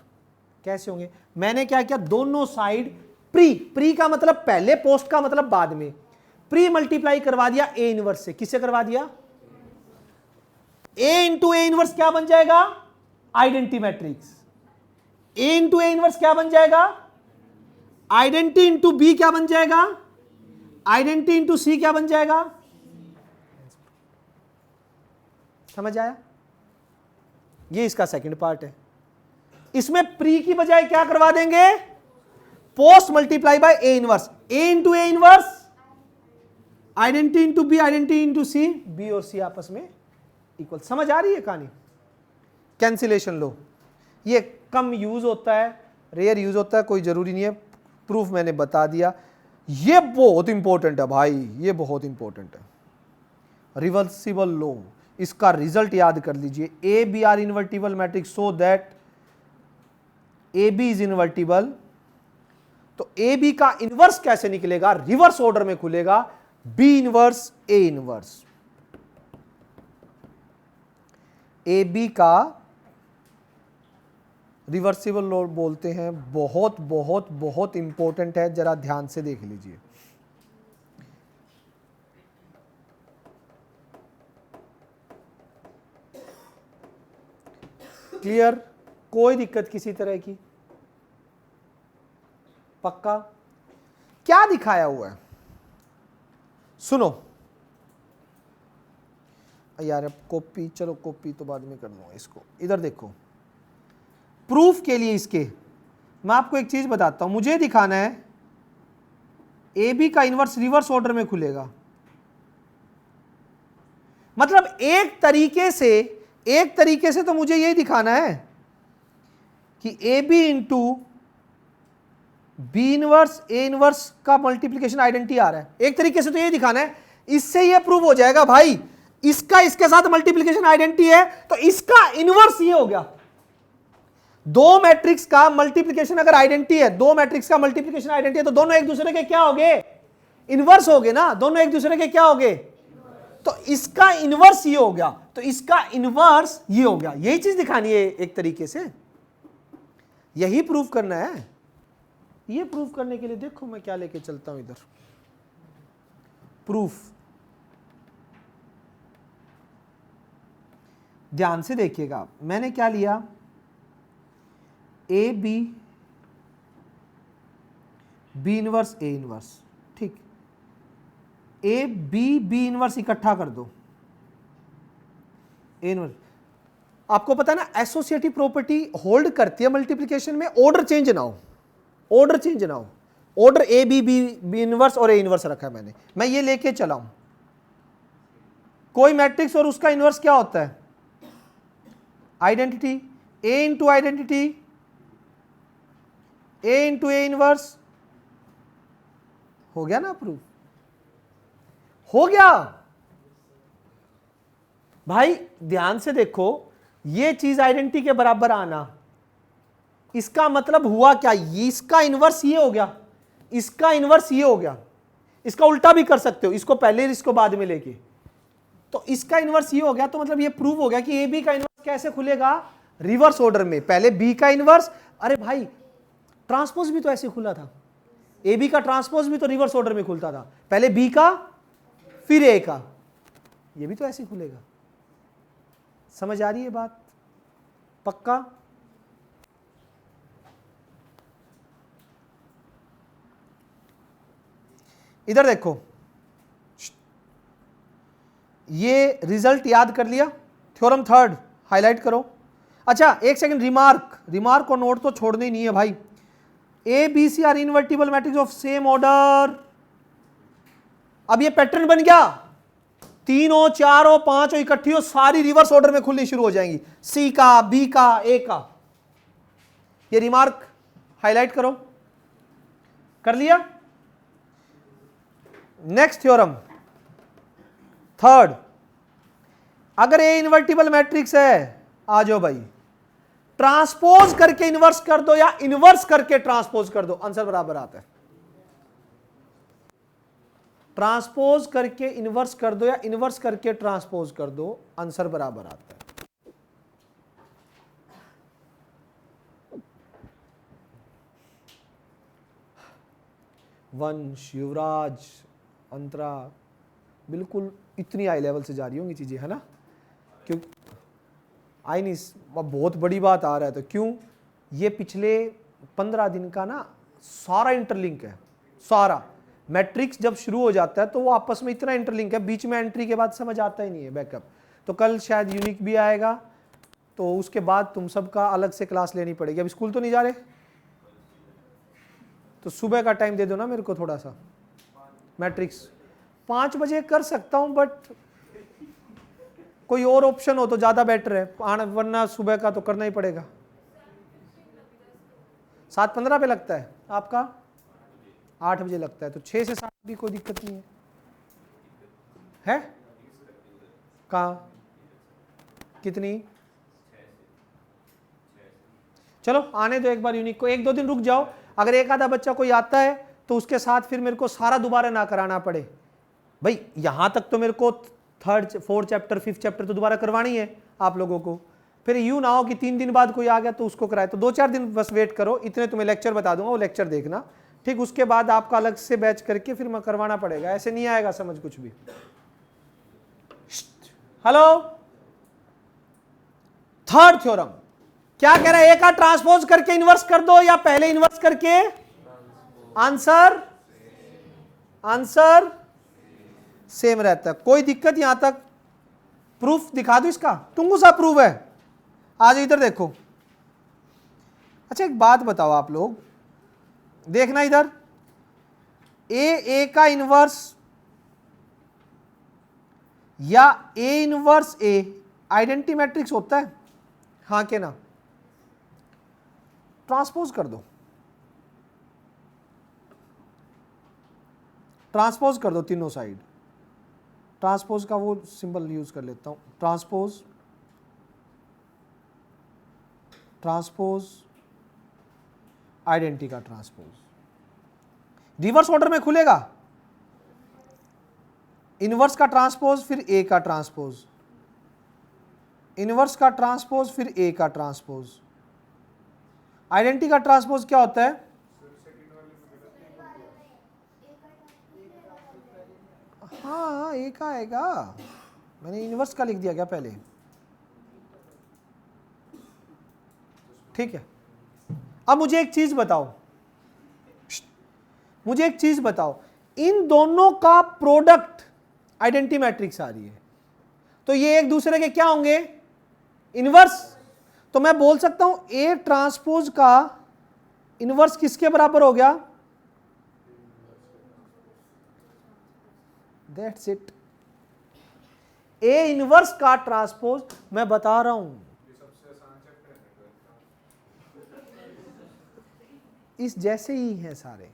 Speaker 1: कैसे होंगे? मैंने क्या किया, दोनों साइड प्री का मतलब पहले, पोस्ट का मतलब बाद में, प्री मल्टीप्लाई करवा दिया ए इनवर्स से। किससे करवा दिया? ए इंटू ए इनवर्स क्या बन जाएगा? Identity matrix. A into A inverse क्या बन जाएगा? आइडेंटिटी इंटू बी क्या बन जाएगा? आइडेंटिटी इंटू सी क्या बन जाएगा? समझ आया? ये इसका सेकंड पार्ट है। इसमें प्री की बजाय क्या करवा देंगे? Post multiply by A inverse. A into A inverse, identity into B, identity into C, B और सी आपस में इक्वल। समझ आ रही है कहानी? कैंसिलेशन लो, ये कम यूज होता है, रेयर यूज होता है, कोई जरूरी नहीं है। प्रूफ मैंने बता दिया। ये बहुत इंपॉर्टेंट है भाई, ये बहुत इंपॉर्टेंट है। रिवर्सिबल लो, इसका रिजल्ट याद कर लीजिए। A B are invertible matrix so that A B is invertible. तो ए बी का इनवर्स कैसे निकलेगा? रिवर्स ऑर्डर में खुलेगा। B inverse A inverse, A B का रिवर्सिबल लॉ बोलते हैं। बहुत बहुत बहुत इंपॉर्टेंट है, जरा ध्यान से देख लीजिए। क्लियर? कोई दिक्कत किसी तरह की? पक्का? क्या दिखाया हुआ है? सुनो यार, अब कॉपी, चलो कॉपी तो बाद में कर दूंगा इसको। इधर देखो, प्रूफ के लिए इसके मैं आपको एक चीज बताता हूं। मुझे दिखाना है ए बी का इनवर्स रिवर्स ऑर्डर में खुलेगा। मतलब एक तरीके से तो मुझे यही दिखाना है कि A B into B inverse A inverse का मल्टीप्लीकेशन आइडेंटिटी आ रहा है। एक तरीके से तो यही दिखाना है। इससे यह प्रूव हो जाएगा भाई, इसका इसके साथ मल्टीप्लीकेशन आइडेंटिटी है तो इसका इनवर्स ये हो गया। दो मैट्रिक्स का मल्टीप्लीकेशन अगर आइडेंटिटी है, दो मैट्रिक्स का मल्टीप्लीकेशन आइडेंटिटी है, तो दोनों एक दूसरे के क्या हो गए? इनवर्स हो गए ना। दोनों एक दूसरे के क्या हो गए? तो इसका इनवर्स ये हो गया, तो इसका इनवर्स ये हो गया। यही चीज दिखानी है एक तरीके से, यही प्रूफ करना है। ये प्रूफ करने के लिए देखो मैं क्या लेके चलता हूं इधर। प्रूफ ध्यान से देखिएगा, मैंने क्या लिया? A B B inverse A inverse, ठीक। ए बी बी इनवर्स इकट्ठा कर दो, ए इनवर्स। आपको पता है ना, एसोसिएटिव प्रॉपर्टी होल्ड करती है मल्टीप्लिकेशन में, ऑर्डर चेंज ना हो, ऑर्डर चेंज ना हो। Order A B B inverse और ए इनवर्स रखा है मैंने, मैं ये लेके चला हूं। कोई मैट्रिक्स और उसका इनवर्स क्या होता है? Identity. A into identity, A into A inverse, हो गया ना प्रूफ? हो गया भाई। ध्यान से देखो, ये चीज आइडेंटिटी के बराबर आना, इसका मतलब हुआ क्या? इसका इनवर्स ये हो गया, इसका इनवर्स ये हो गया। इसका उल्टा भी कर सकते हो, इसको पहले इसको बाद में लेके। तो इसका इनवर्स ये हो गया, तो मतलब ये प्रूव हो गया कि ए बी का इनवर्स कैसे खुलेगा? रिवर्स ऑर्डर में। पहले बी का इनवर्स, अरे भाई ट्रांसपोज भी तो ऐसे खुला था, ए बी का ट्रांसपोज भी तो रिवर्स ऑर्डर में खुलता था। पहले बी का फिर ए का, ये भी तो ऐसे खुलेगा। समझ आ रही है बात? पक्का? इधर देखो, ये रिजल्ट याद कर लिया? थ्योरम थर्ड हाईलाइट करो। अच्छा एक सेकंड, रिमार्क और नोट तो छोड़नी नहीं है भाई। A B C are invertible matrix of same order. अब ये पैटर्न बन गया, तीनों चारों पांचों इकट्ठी हो, सारी रिवर्स ऑर्डर में खुलनी शुरू हो जाएंगी, सी का, बी का, ए का। ये रिमार्क हाईलाइट करो। कर लिया? नेक्स्ट थ्योरम थर्ड, अगर ए इनवर्टिबल मैट्रिक्स है, आ जाओ भाई, ट्रांसपोज करके इनवर्स कर दो या इनवर्स करके ट्रांसपोज कर दो, आंसर बराबर आता है। ट्रांसपोज करके इनवर्स कर दो या इनवर्स करके ट्रांसपोज कर दो, आंसर बराबर आता है। वंश, युवराज, अंतरा, बिल्कुल इतनी हाई लेवल से जा रही होंगी चीजें, है ना? क्यों आई नहीं, बहुत बड़ी बात आ रहा है। तो क्यों? ये पिछले 15 दिन का ना सारा इंटरलिंक है। सारा मैट्रिक्स जब शुरू हो जाता है तो वो आपस में इतना इंटरलिंक है, बीच में एंट्री के बाद समझ आता ही नहीं है बैकअप। तो कल शायद यूनिक भी आएगा, तो उसके बाद तुम सबका अलग से क्लास लेनी पड़ेगी। अब स्कूल तो नहीं जा रहे, तो सुबह का टाइम दे दो ना मेरे को थोड़ा सा। मैट्रिक्स 5 बजे कर सकता हूं, बट कोई और ऑप्शन हो तो ज्यादा बेटर है, वरना सुबह का तो करना ही पड़ेगा। 7:15 पे लगता है आपका, 8 बजे लगता है, तो 6 से 7 भी कोई दिक्कत नहीं है। कहाँ? कितनी? चलो आने दो एक बार यूनिक को, 1-2 दिन रुक जाओ। अगर एक आधा बच्चा कोई आता है तो उसके साथ फिर मेरे को सारा दोबारा ना कराना पड़े। भाई यहां तक तो मेरे को third fourth chapter fifth chapter तो दोबारा करवानी है आप लोगों को, फिर यूं ना हो कि 3 दिन बाद कोई आ गया तो उसको कराए, तो 2-4 दिन बस वेट करो, इतने तुम्हें लेक्चर बता दूंगा, वो लेक्चर देखना ठीक, उसके बाद आपका अलग से बैच करके फिर मैं करवाना पड़ेगा, ऐसे नहीं आएगा समझ कुछ भी। हेलो, थर्ड थ्योरम क्या कह रहा है, ए का ट्रांसपोज करके इन्वर्स कर दो या पहले इन्वर्स करके? आंसर आंसर सेम रहता है, कोई दिक्कत यहां तक? प्रूफ दिखा दो इसका, तुमको सा प्रूफ है, आज इधर देखो। अच्छा एक बात बताओ आप लोग, देखना इधर, ए का इन्वर्स या A inverse A identity matrix होता है, हाँ के ना? ट्रांसपोज कर दो, ट्रांसपोज कर दो तीनों साइड, ट्रांसपोज का वो सिंबल यूज कर लेता हूं, ट्रांसपोज ट्रांसपोज आइडेंटिटी का ट्रांसपोज रिवर्स ऑर्डर में खुलेगा, इनवर्स का ट्रांसपोज फिर ए का ट्रांसपोज, इनवर्स का ट्रांसपोज फिर ए का ट्रांसपोज। आइडेंटिटी का ट्रांसपोज क्या होता है? हाँ ए का आएगा, मैंने इनवर्स का लिख दिया क्या पहले? ठीक है, अब मुझे एक चीज बताओ, मुझे एक चीज बताओ, इन दोनों का प्रोडक्ट आइडेंटिटी मैट्रिक्स आ रही है, तो ये एक दूसरे के क्या होंगे? इनवर्स। तो मैं बोल सकता हूं ए ट्रांसपोज का इनवर्स किसके बराबर हो गया? दैट्स इट, ए इनवर्स का ट्रांसपोज, मैं बता रहा हूं इस जैसे ही हैं सारे,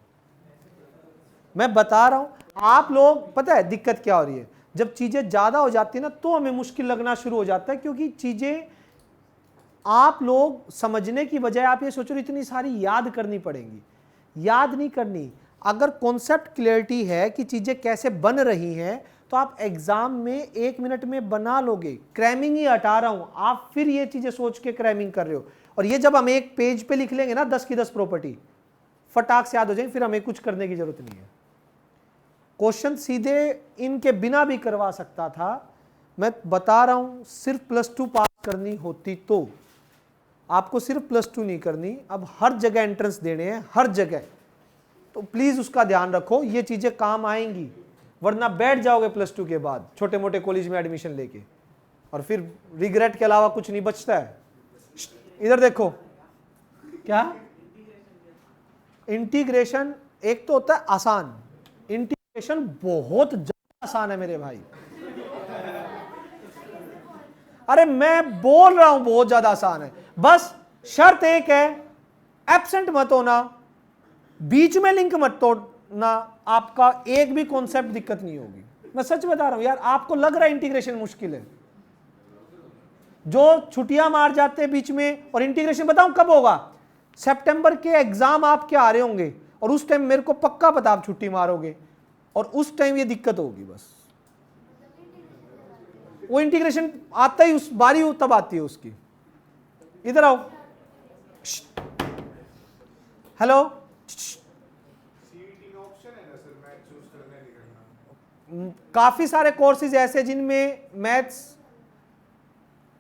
Speaker 1: मैं बता रहा हूं। आप लोग पता है दिक्कत क्या हो रही है, जब चीजें ज्यादा हो जाती है ना तो हमें मुश्किल लगना शुरू हो जाता है, क्योंकि चीजें आप लोग समझने की बजाय आप ये सोचो इतनी सारी याद करनी पड़ेंगी, याद नहीं करनी। अगर कॉन्सेप्ट क्लियरिटी है कि चीजें कैसे बन रही हैं तो आप एग्जाम में 1 मिनट में बना लोगे। क्रैमिंग ही हटा रहा हूं, आप फिर ये चीजें सोच के क्रैमिंग कर रहे हो, और ये जब हम एक पेज पे लिख लेंगे ना 10 की 10 प्रॉपर्टी फटाक से याद हो जाएंगे, फिर हमें कुछ करने की जरूरत नहीं है। क्वेश्चन सीधे इनके बिना भी करवा सकता था, मैं बता रहा हूं सिर्फ +2 पास करनी होती तो, आपको सिर्फ +2 नहीं करनी, अब हर जगह एंट्रेंस देने हैं, हर जगह, तो प्लीज उसका ध्यान रखो, ये चीजें काम आएंगी, वरना बैठ जाओगे +2 के बाद छोटे मोटे कॉलेज में एडमिशन लेके, और फिर रिग्रेट के अलावा कुछ नहीं बचता है। इधर देखो, क्या इंटीग्रेशन एक तो होता है आसान, इंटीग्रेशन बहुत ज्यादा आसान है मेरे भाई, अरे मैं बोल रहा हूं बहुत ज्यादा आसान है, बस शर्त एक है एब्सेंट मत होना, बीच में लिंक मत तोड़ना, आपका एक भी कॉन्सेप्ट दिक्कत नहीं होगी। मैं सच बता रहा हूं यार, आपको लग रहा है इंटीग्रेशन मुश्किल है, जो छुट्टियां मार जाते हैं बीच में, और इंटीग्रेशन बताऊं कब होगा? सितंबर के एग्जाम आपके आ रहे होंगे, और उस टाइम मेरे को पक्का पता आप छुट्टी मारोगे, और उस टाइम ये दिक्कत होगी। बस वो इंटीग्रेशन आता ही उस बारी तब आती है उसकी। इधर आओ, हेलो, काफी सारे कोर्सेज ऐसे जिनमें मैथ्स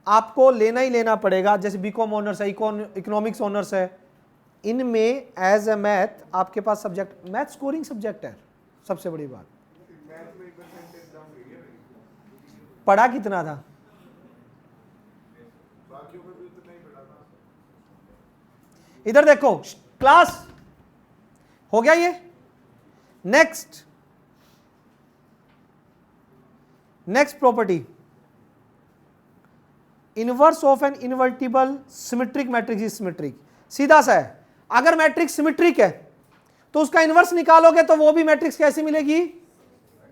Speaker 1: आपको लेना ही लेना पड़ेगा, जैसे बीकॉम ऑनर्स है, इकोनॉमिक्स ऑनर्स है, इनमें एज ए मैथ आपके पास सब्जेक्ट, मैथ स्कोरिंग सब्जेक्ट है। सबसे बड़ी बात, पढ़ा कितना था? इधर देखो, क्लास हो गया ये। Next property, inverse of an invertible symmetric matrix is symmetric. सीधा सा है, अगर मैट्रिक्स सिमेट्रिक है तो उसका इनवर्स निकालोगे तो वो भी मैट्रिक्स कैसी मिलेगी?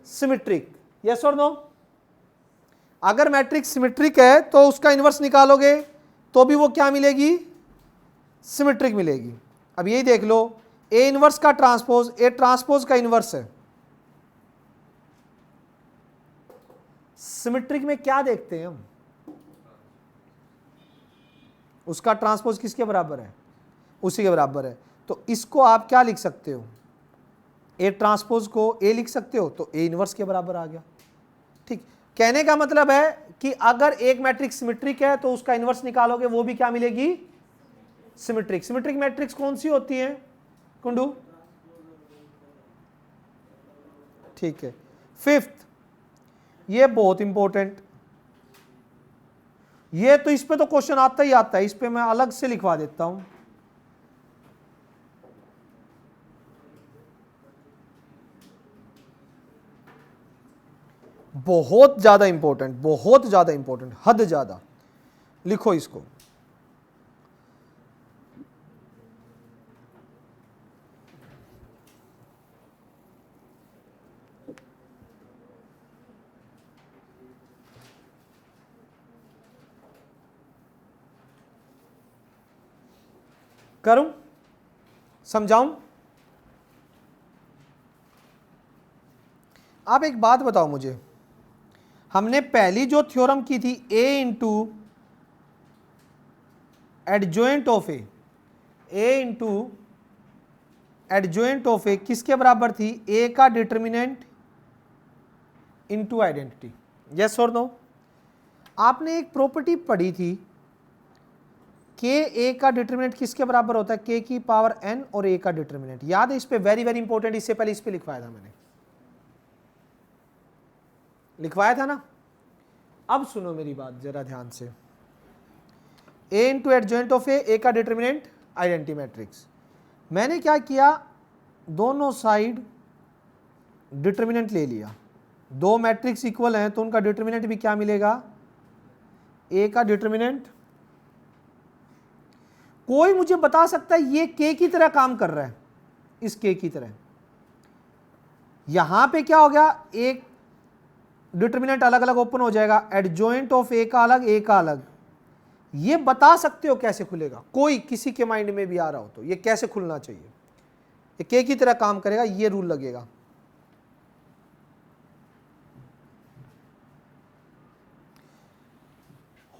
Speaker 1: सिमेट्रिक। यस और नो? अगर मैट्रिक्स सिमेट्रिक है तो उसका इनवर्स निकालोगे तो भी वो क्या मिलेगी? सिमेट्रिक मिलेगी। अब यही देख लो, ए इनवर्स का ट्रांसपोज, ए ट्रांसपोज का इनवर्स है, सिमेट्रिक में क्या देखते हैं हम? उसका ट्रांसपोज किसके बराबर है? उसी के बराबर है। तो इसको आप क्या लिख सकते हो? ए ट्रांसपोज को ए लिख सकते हो, तो ए इनवर्स के बराबर आ गया। ठीक, कहने का मतलब है कि अगर एक मैट्रिक्स सिमेट्रिक है तो उसका इनवर्स निकालोगे, वो भी क्या मिलेगी? सिमेट्रिक। सिमेट्रिक मैट्रिक्स कौन सी होती है कुंडू? ठीक है। फिफ्थ, ये बहुत इंपॉर्टेंट, ये तो इस पे तो क्वेश्चन आता ही आता है, इस पे मैं अलग से लिखवा देता हूं। बहुत ज्यादा इंपॉर्टेंट, बहुत ज्यादा इंपॉर्टेंट, हद ज्यादा। लिखो इसको। करूं? समझाऊं? आप एक बात बताओ मुझे, हमने पहली जो थ्योरम की थी a into adjoint of A into adjoint of A किसके बराबर थी? a का डिटर्मिनेंट इंटू आइडेंटिटी। यस और नो? आपने एक प्रॉपर्टी पढ़ी थी के ए का डिटर्मिनेंट किसके बराबर होता है? के की पावर n और a का डिटर्मिनेंट। याद है इस पे? Very very important. इससे पहले इस पे लिखवाया था मैंने, लिखवाया था ना? अब सुनो मेरी बात जरा ध्यान से। a into adjoint of A का डिटर्मिनेंट आइडेंटिटी मैट्रिक्स। मैंने क्या किया? दोनों साइड डिटर्मिनेंट ले लिया। दो मैट्रिक्स इक्वल हैं तो उनका डिटर्मिनेंट भी क्या मिलेगा? a का डिटर्मिनेंट। कोई मुझे बता सकता है ये k की तरह काम कर रहा है? इस k की तरह। यहां पे क्या हो गया? एक डिटर्मिनेंट अलग अलग ओपन हो जाएगा, एडजॉइंट ऑफ ए का अलग, ए का अलग। ये बता सकते हो कैसे खुलेगा? कोई किसी के माइंड में भी आ रहा हो तो ये कैसे खुलना चाहिए? ये के की तरह काम करेगा, ये रूल लगेगा।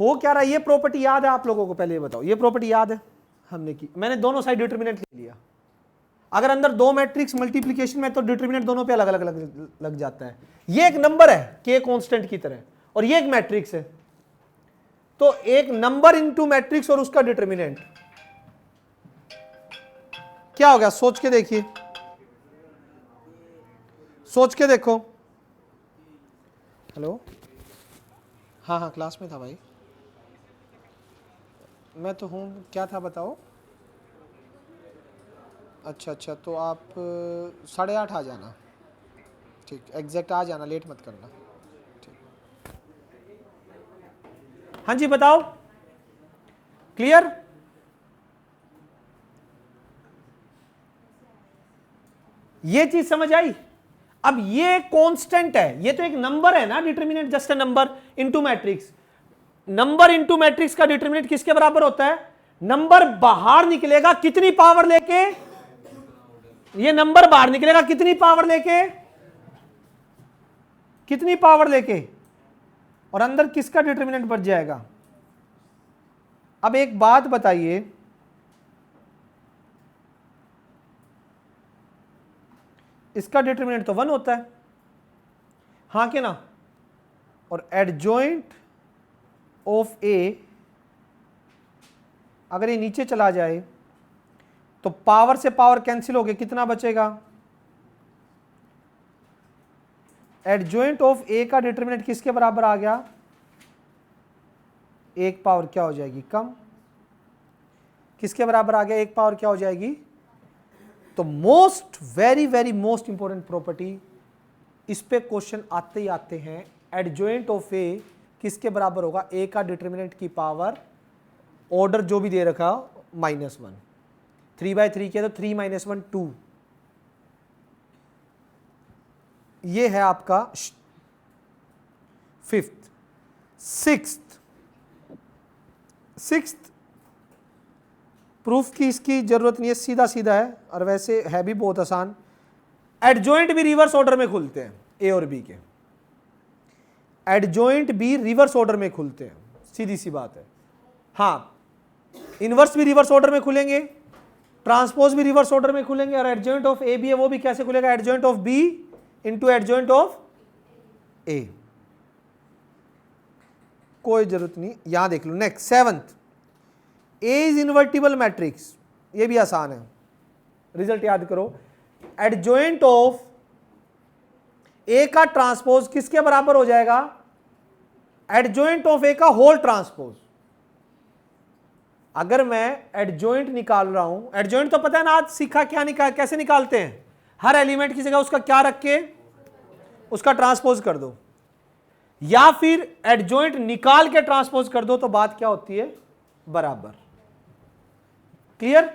Speaker 1: हो क्या रहा है? ये प्रॉपर्टी याद है आप लोगों को? पहले ये बताओ, ये प्रॉपर्टी याद है? हमने की, मैंने दोनों साइड डिटर्मिनेंट ले लिया। अगर अंदर दो मैट्रिक्स मल्टीप्लिकेशन में तो डिटर्मिनेंट दोनों पे अलग अलग लग जाता है। ये एक नंबर है के कांस्टेंट की तरह, और ये एक मैट्रिक्स है, तो एक नंबर इनटू मैट्रिक्स और उसका डिटर्मिनेंट क्या हो गया? सोच के देखिए, सोच के देखो। हेलो, हाँ हाँ क्लास में था भाई, मैं तो हूँ। क्या था बताओ? अच्छा अच्छा, तो आप 8:30 आ जाना। ठीक, एग्जैक्ट आ जाना, लेट मत करना। ठीक, हाँ जी बताओ। क्लियर? ये चीज समझ आई? अब ये कांस्टेंट है, ये तो एक नंबर है ना, determinant just a number into matrix. Number into matrix का डिटर्मिनेंट किसके बराबर होता है? नंबर बाहर निकलेगा कितनी पावर लेके? ये नंबर बाहर निकलेगा कितनी पावर लेके? कितनी पावर लेके? और अंदर किसका डिटर्मिनेंट बच जाएगा? अब एक बात बताइए, इसका डिटर्मिनेंट तो 1 होता है, हाँ के ना? और एडजॉइंट ऑफ ए अगर ये नीचे चला जाए तो पावर से पावर कैंसिल हो गए, कितना बचेगा? एडजॉइंट ऑफ ए का डिटर्मिनेंट किसके बराबर आ गया? एक पावर क्या हो जाएगी? कम। किसके बराबर आ गया? एक पावर क्या हो जाएगी? तो most very very most important property, इस पे क्वेश्चन आते ही आते हैं। एडजॉइंट ऑफ ए किसके बराबर होगा? ए का डिटर्मिनेंट की पावर, ऑर्डर जो भी दे रखा -1, 3/3 किया तो 3 - 1 2। ये है आपका फिफ्थ। सिक्स्थ प्रूफ की इसकी जरूरत नहीं है, सीधा सीधा है, और वैसे है भी बहुत आसान। एडजॉइंट भी रिवर्स ऑर्डर में खुलते हैं, ए और बी के। एडजॉइंट भी रिवर्स ऑर्डर में खुलते हैं, सीधी सी बात है। हाँ, इनवर्स भी रिवर्स ऑर्डर में खुलेंगे, ट्रांसपोज भी रिवर्स ऑर्डर में खुलेंगे, और एडजॉइंट ऑफ ए भी है वो भी कैसे खुलेगा, adjoint of B into adjoint of A. कोई जरूरत नहीं, यहां देख लो। Next seventh, A is invertible matrix, ये भी आसान है, रिजल्ट याद करो। एडजॉइंट ऑफ ए का ट्रांसपोज किसके बराबर हो जाएगा, एडजॉइंट ऑफ ए का होल ट्रांसपोज। अगर मैं एडजॉइंट निकाल रहा हूं, एडजॉइंट तो पता है ना, आज सीखा क्या कैसे निकालते हैं, हर एलिमेंट की जगह उसका क्या रख के उसका ट्रांसपोज कर दो, या फिर एडजॉइंट निकाल के ट्रांसपोज कर दो, तो बात क्या होती है, बराबर। Clear?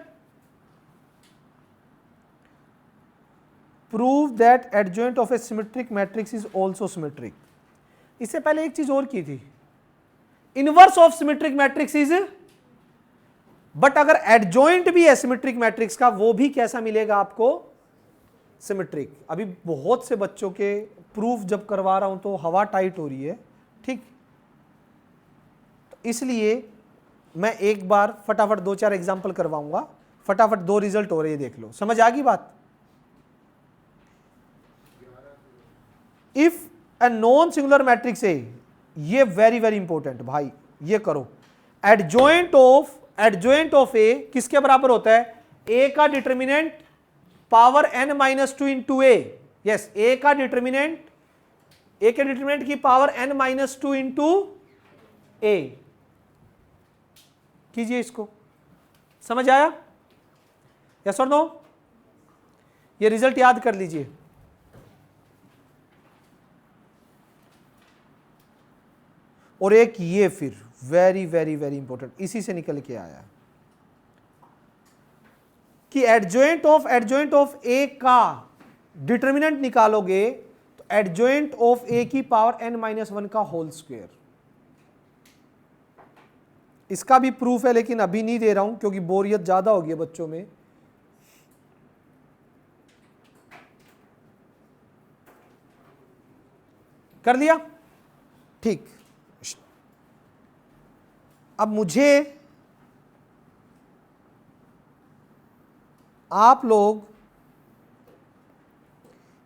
Speaker 1: Prove that adjoint of A symmetric matrix is also symmetric. इससे पहले एक चीज और की थी, inverse of symmetric matrix is, but अगर एडजॉइंट भी है सिमेट्रिक मैट्रिक्स का, वो भी कैसा मिलेगा आपको, सिमेट्रिक। अभी बहुत से बच्चों के प्रूफ जब करवा रहा हूं तो हवा टाइट हो रही है, ठीक, तो इसलिए मैं एक बार फटाफट 2-4 एग्जांपल करवाऊंगा, फटाफट 2 रिजल्ट हो रहे हैं, देख लो, समझ आ गई बात। If A non singular matrix A, ये वेरी वेरी इंपॉर्टेंट भाई, ये करो। एडजॉइंट ऑफ ए किसके बराबर होता है, ए का डिटर्मिनेंट पावर n-2 इंटू ए। यस, ए के डिटर्मिनेंट की पावर n-2 इंटू ए। कीजिए इसको, समझ आया, यस और नो? ये रिजल्ट याद कर लीजिए। और एक ये फिर वेरी वेरी वेरी इंपॉर्टेंट, इसी से निकल के आया कि एडजॉइंट ऑफ ए का डिटर्मिनेंट निकालोगे तो एडजॉइंट ऑफ ए की पावर n-1 का होल स्क्वायर। इसका भी प्रूफ है, लेकिन अभी नहीं दे रहा हूं क्योंकि बोरियत ज्यादा होगी है बच्चों में। कर दिया? ठीक। अब मुझे आप लोग,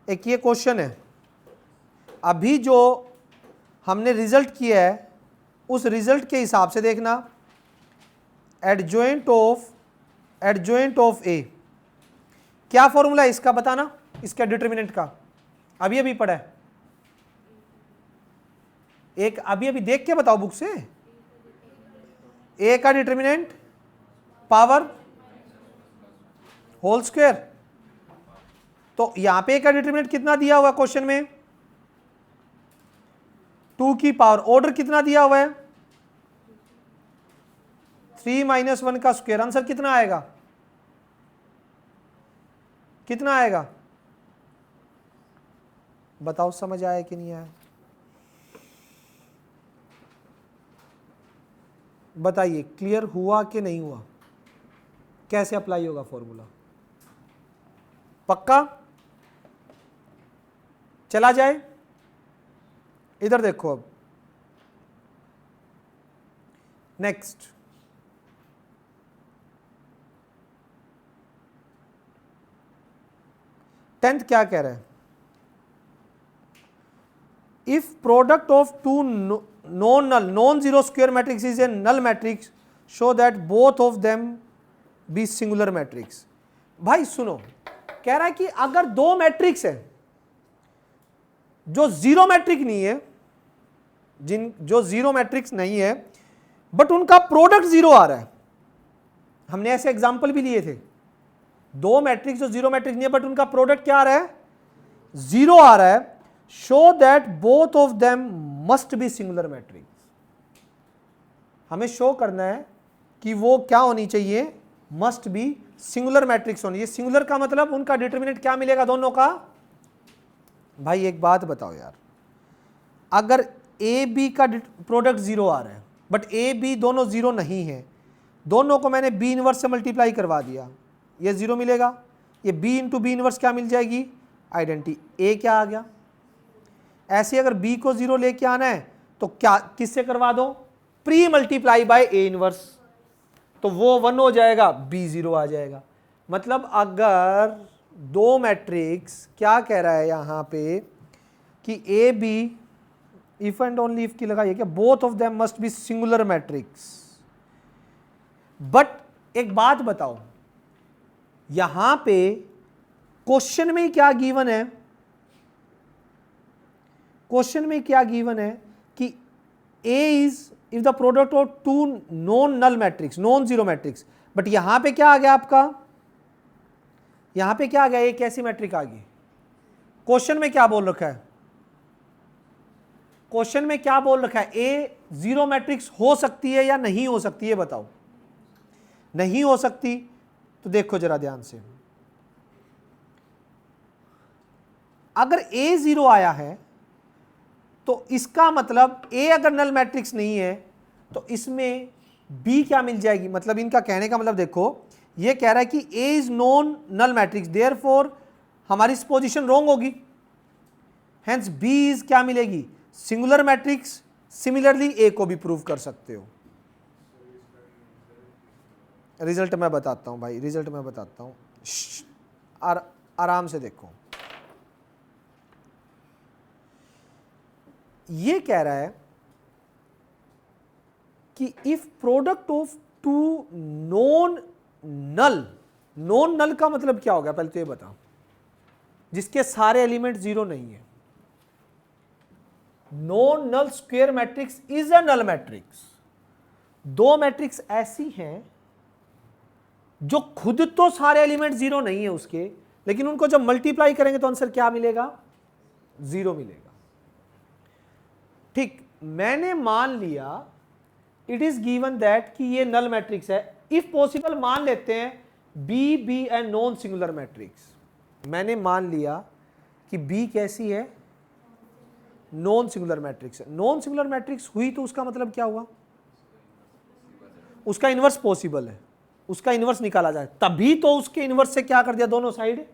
Speaker 1: एक ये क्वेश्चन है, अभी जो हमने रिजल्ट किया है उस रिजल्ट के हिसाब से देखना। एडजॉइंट ऑफ ए, क्या फॉर्मूला है इसका बताना, इसका डिटर्मिनेंट का, अभी पढ़ा है, एक अभी देख के बताओ बुक से। ए का डिटर्मिनेंट पावर होल स्क्वायर, तो यहां पे ए का डिटर्मिनेंट कितना दिया हुआ है क्वेश्चन में, 2 की पावर, ऑर्डर कितना दिया हुआ है, 3-1 का स्क्वायर। आंसर कितना आएगा, कितना आएगा बताओ, समझ आया कि नहीं आया, बताइए, क्लियर हुआ कि नहीं हुआ, कैसे अप्लाई होगा फॉर्मूला, पक्का? चला जाए, इधर देखो अब। नेक्स्ट, टेंथ क्या कह रहा है, if product of 2 non zero square matrix is a null matrix, show that both of them be singular matrix. भाई सुनो, कह रहा है कि अगर 2 मैट्रिक्स है जो जीरो मैट्रिक नहीं है, जो जीरो मैट्रिक्स नहीं है, बट उनका प्रोडक्ट जीरो आ रहा है, हमने ऐसे एग्जांपल भी लिए थे, 2 मैट्रिक्स जो जीरो मैट्रिक्स नहीं है बट उनका प्रोडक्ट क्या आ रहा है, जीरो आ रहा है, show that both of them must be singular matrix. हमें शो करना है कि वो क्या होनी चाहिए, मस्ट बी सिंगुलर मैट्रिक्स होनी चाहिए। सिंगुलर का मतलब उनका डिटरमिनेंट क्या मिलेगा दोनों का। भाई एक बात बताओ यार, अगर ए बी का प्रोडक्ट जीरो आ रहा है बट ए बी दोनों जीरो नहीं है, दोनों को मैंने बी इनवर्स से मल्टीप्लाई करवा दिया, ये जीरो मिलेगा, ये बी इंटू बी इनवर्स क्या मिल जाएगी, आइडेंटिटी। ए क्या आ गया, ऐसे अगर b को 0 लेके आना है तो क्या किससे करवा दो, pre multiply bye a inverse, तो वो 1 हो जाएगा, b 0 आ जाएगा। मतलब अगर दो मैट्रिक्स, क्या कह रहा है यहां पे कि A B, if and only if की लगाइए क्या, both of them must be singular matrix. But एक बात बताओ, यहां पे क्वेश्चन में क्या गिवन है, क्वेश्चन में क्या गिवन है कि A is if the product of two non null matrix, non zero matrix. But यहां पे क्या आ गया आपका, यहां पे क्या आ गया, एक ऐसी मैट्रिक आ गई। क्वेश्चन में क्या बोल रखा है, क्वेश्चन में क्या बोल रखा है, A जीरो मैट्रिक्स हो सकती है या नहीं हो सकती है, बताओ। नहीं हो सकती तो देखो जरा ध्यान से, अगर A 0 आया है तो इसका मतलब A अगर नल मैट्रिक्स नहीं है तो इसमें B क्या मिल जाएगी। मतलब इनका कहने का मतलब देखो, ये कह रहा है कि A is non null matrix, therefore हमारी पोजीशन रॉन्ग होगी, हेंस B इज क्या मिलेगी, सिंगुलर मैट्रिक्स। सिमिलरली A को भी प्रूव कर सकते हो। रिजल्ट मैं बताता हूं भाई, रिजल्ट मैं बताता हूं, आराम से देखो। ये कह रहा है कि if product of two non null, non null का मतलब क्या होगा पहले तो ये बताओ, जिसके सारे एलिमेंट जीरो नहीं है। Non null square matrix is a null matrix. दो मैट्रिक्स ऐसी हैं जो खुद तो सारे एलिमेंट जीरो नहीं है उसके, लेकिन उनको जब मल्टीप्लाई करेंगे तो आंसर क्या मिलेगा, जीरो मिलेगा। ठीक, मैंने मान लिया इट इज गिवन दैट कि ये नल मैट्रिक्स है। इफ पॉसिबल मान लेते हैं B B and non singular matrix. मैंने मान लिया कि बी कैसी है, नॉन सिंगुलर मैट्रिक्स है। नॉन सिंगुलर मैट्रिक्स हुई तो उसका मतलब क्या हुआ, उसका इनवर्स पॉसिबल है, उसका इनवर्स निकाला जाए, तभी तो उसके इनवर्स से क्या कर दिया, दोनों साइड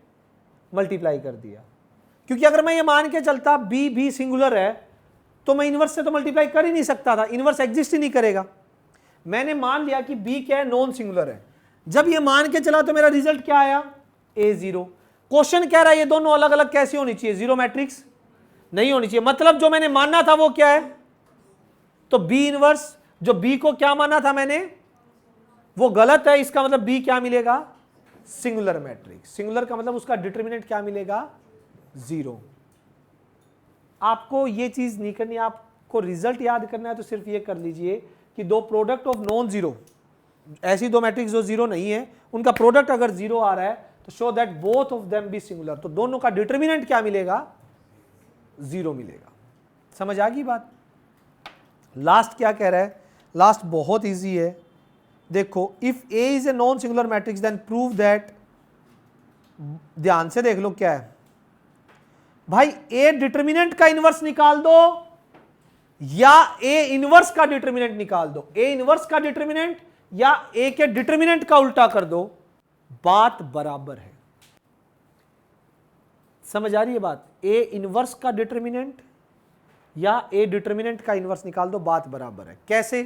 Speaker 1: मल्टीप्लाई कर दिया। क्योंकि अगर मैं ये मान के चलता बी भी सिंगुलर है तो मैं इनवर्स से तो मल्टीप्लाई कर ही नहीं सकता था, इनवर्स एग्जिस्ट ही नहीं करेगा। मैंने मान लिया कि बी क्या है, नॉन सिंगुलर है। जब ये मान के चला तो मेरा रिजल्ट क्या आया, ए जीरो। क्वेश्चन कह रहा है ये दोनों अलग अलग कैसी होनी चाहिए, जीरो मैट्रिक्स नहीं होनी चाहिए। मतलब जो मैंने मानना था वो क्या है, तो बी इनवर्स, जो बी को क्या माना था मैंने वो गलत है। इसका मतलब बी क्या मिलेगा, सिंगुलर मैट्रिक्स। सिंगुलर का मतलब उसका डिटरमिनेंट क्या मिलेगा, जीरो। आपको ये चीज नहीं करनी, आपको रिजल्ट याद करना है तो सिर्फ ये कर लीजिए कि दो प्रोडक्ट ऑफ नॉन जीरो, ऐसी दो मैट्रिक्स जो जीरो नहीं है उनका प्रोडक्ट अगर जीरो आ रहा है तो show that both of them be singular, तो दोनों का डिटरमिनेंट क्या मिलेगा, जीरो मिलेगा। समझ आ गई बात। लास्ट क्या कह रहा है, लास्ट बहुत इजी है, देखो if A is a non singular matrix then prove that, ध्यान से देख लो क्या है भाई, ए डिटरमिनेंट का इनवर्स निकाल दो या ए इनवर्स का डिटरमिनेंट निकाल दो, ए इनवर्स का डिटरमिनेंट या ए के डिटरमिनेंट का उल्टा कर दो, बात बराबर है। समझ आ रही है बात, ए इनवर्स का डिटरमिनेंट या ए डिटरमिनेंट का इनवर्स निकाल दो, बात बराबर है। कैसे,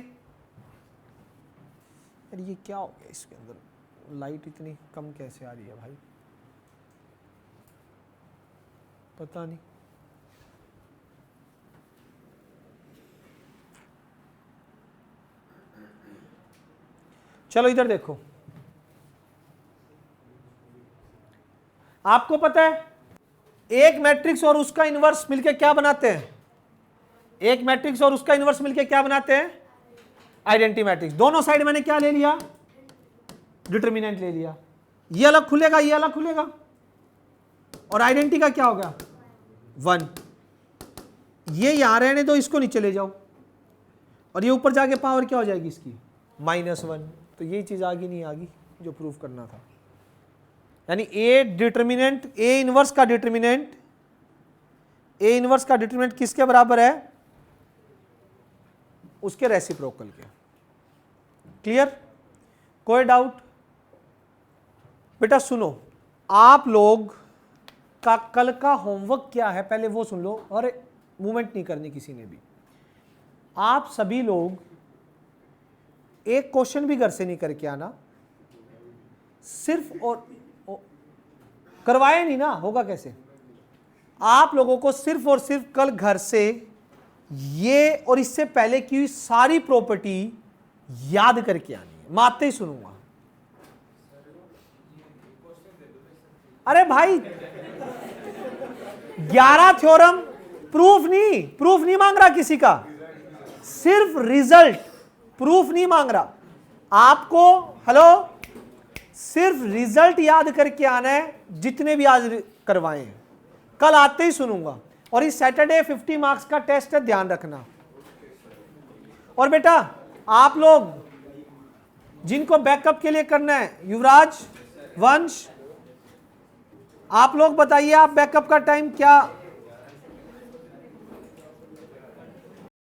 Speaker 1: यार ये क्या हो गया इसके अंदर, लाइट इतनी कम कैसे आ रही है भाई, पता नहीं। चलो इधर देखो, आपको पता है एक मैट्रिक्स और उसका इनवर्स मिलके क्या बनाते हैं, एक मैट्रिक्स और उसका इनवर्स मिलके क्या बनाते हैं, आइडेंटिटी मैट्रिक्स। दोनों साइड मैंने क्या ले लिया, डिटरमिनेंट ले लिया। ये अलग खुलेगा, ये अलग खुलेगा, और आइडेंटिटी का क्या होगा, 1। ये यहां रहने दो, इसको नीचे ले जाओ, और ये ऊपर जाके पावर क्या हो जाएगी इसकी, -1। तो ये चीज आगे नहीं आगी जो प्रूव करना था। यानी ए डिटरमिनेंट, ए इनवर्स का डिटरमिनेंट, ए इनवर्स का डिटरमिनेंट किसके बराबर है, उसके रेसिप्रोकल के। क्लियर, कोई डाउट। बेटा सुनो, आप लोग का कल का होमवर्क क्या है पहले वो सुन लो। अरे मूवमेंट नहीं करनी किसी ने भी। आप सभी लोग एक क्वेश्चन भी घर से नहीं करके आना, सिर्फ और करवाए नहीं ना, होगा कैसे? आप लोगों को सिर्फ और सिर्फ कल घर से ये और इससे पहले की हुई सारी प्रॉपर्टी याद करके आनी है। मैं आते ही सुनूंगा। अरे भाई 11 थ्योरम, प्रूफ नहीं मांग रहा किसी का, सिर्फ रिजल्ट, प्रूफ नहीं मांग रहा आपको। हेलो, सिर्फ रिजल्ट याद करके आना है, जितने भी आज करवाए हैं कल आते ही सुनूंगा। और इस सैटरडे 50 मार्क्स का टेस्ट है, ध्यान रखना। और बेटा आप लोग जिनको बैकअप के लिए करना है, युवराज, वंश, आप लोग बताइए आप बैकअप का टाइम क्या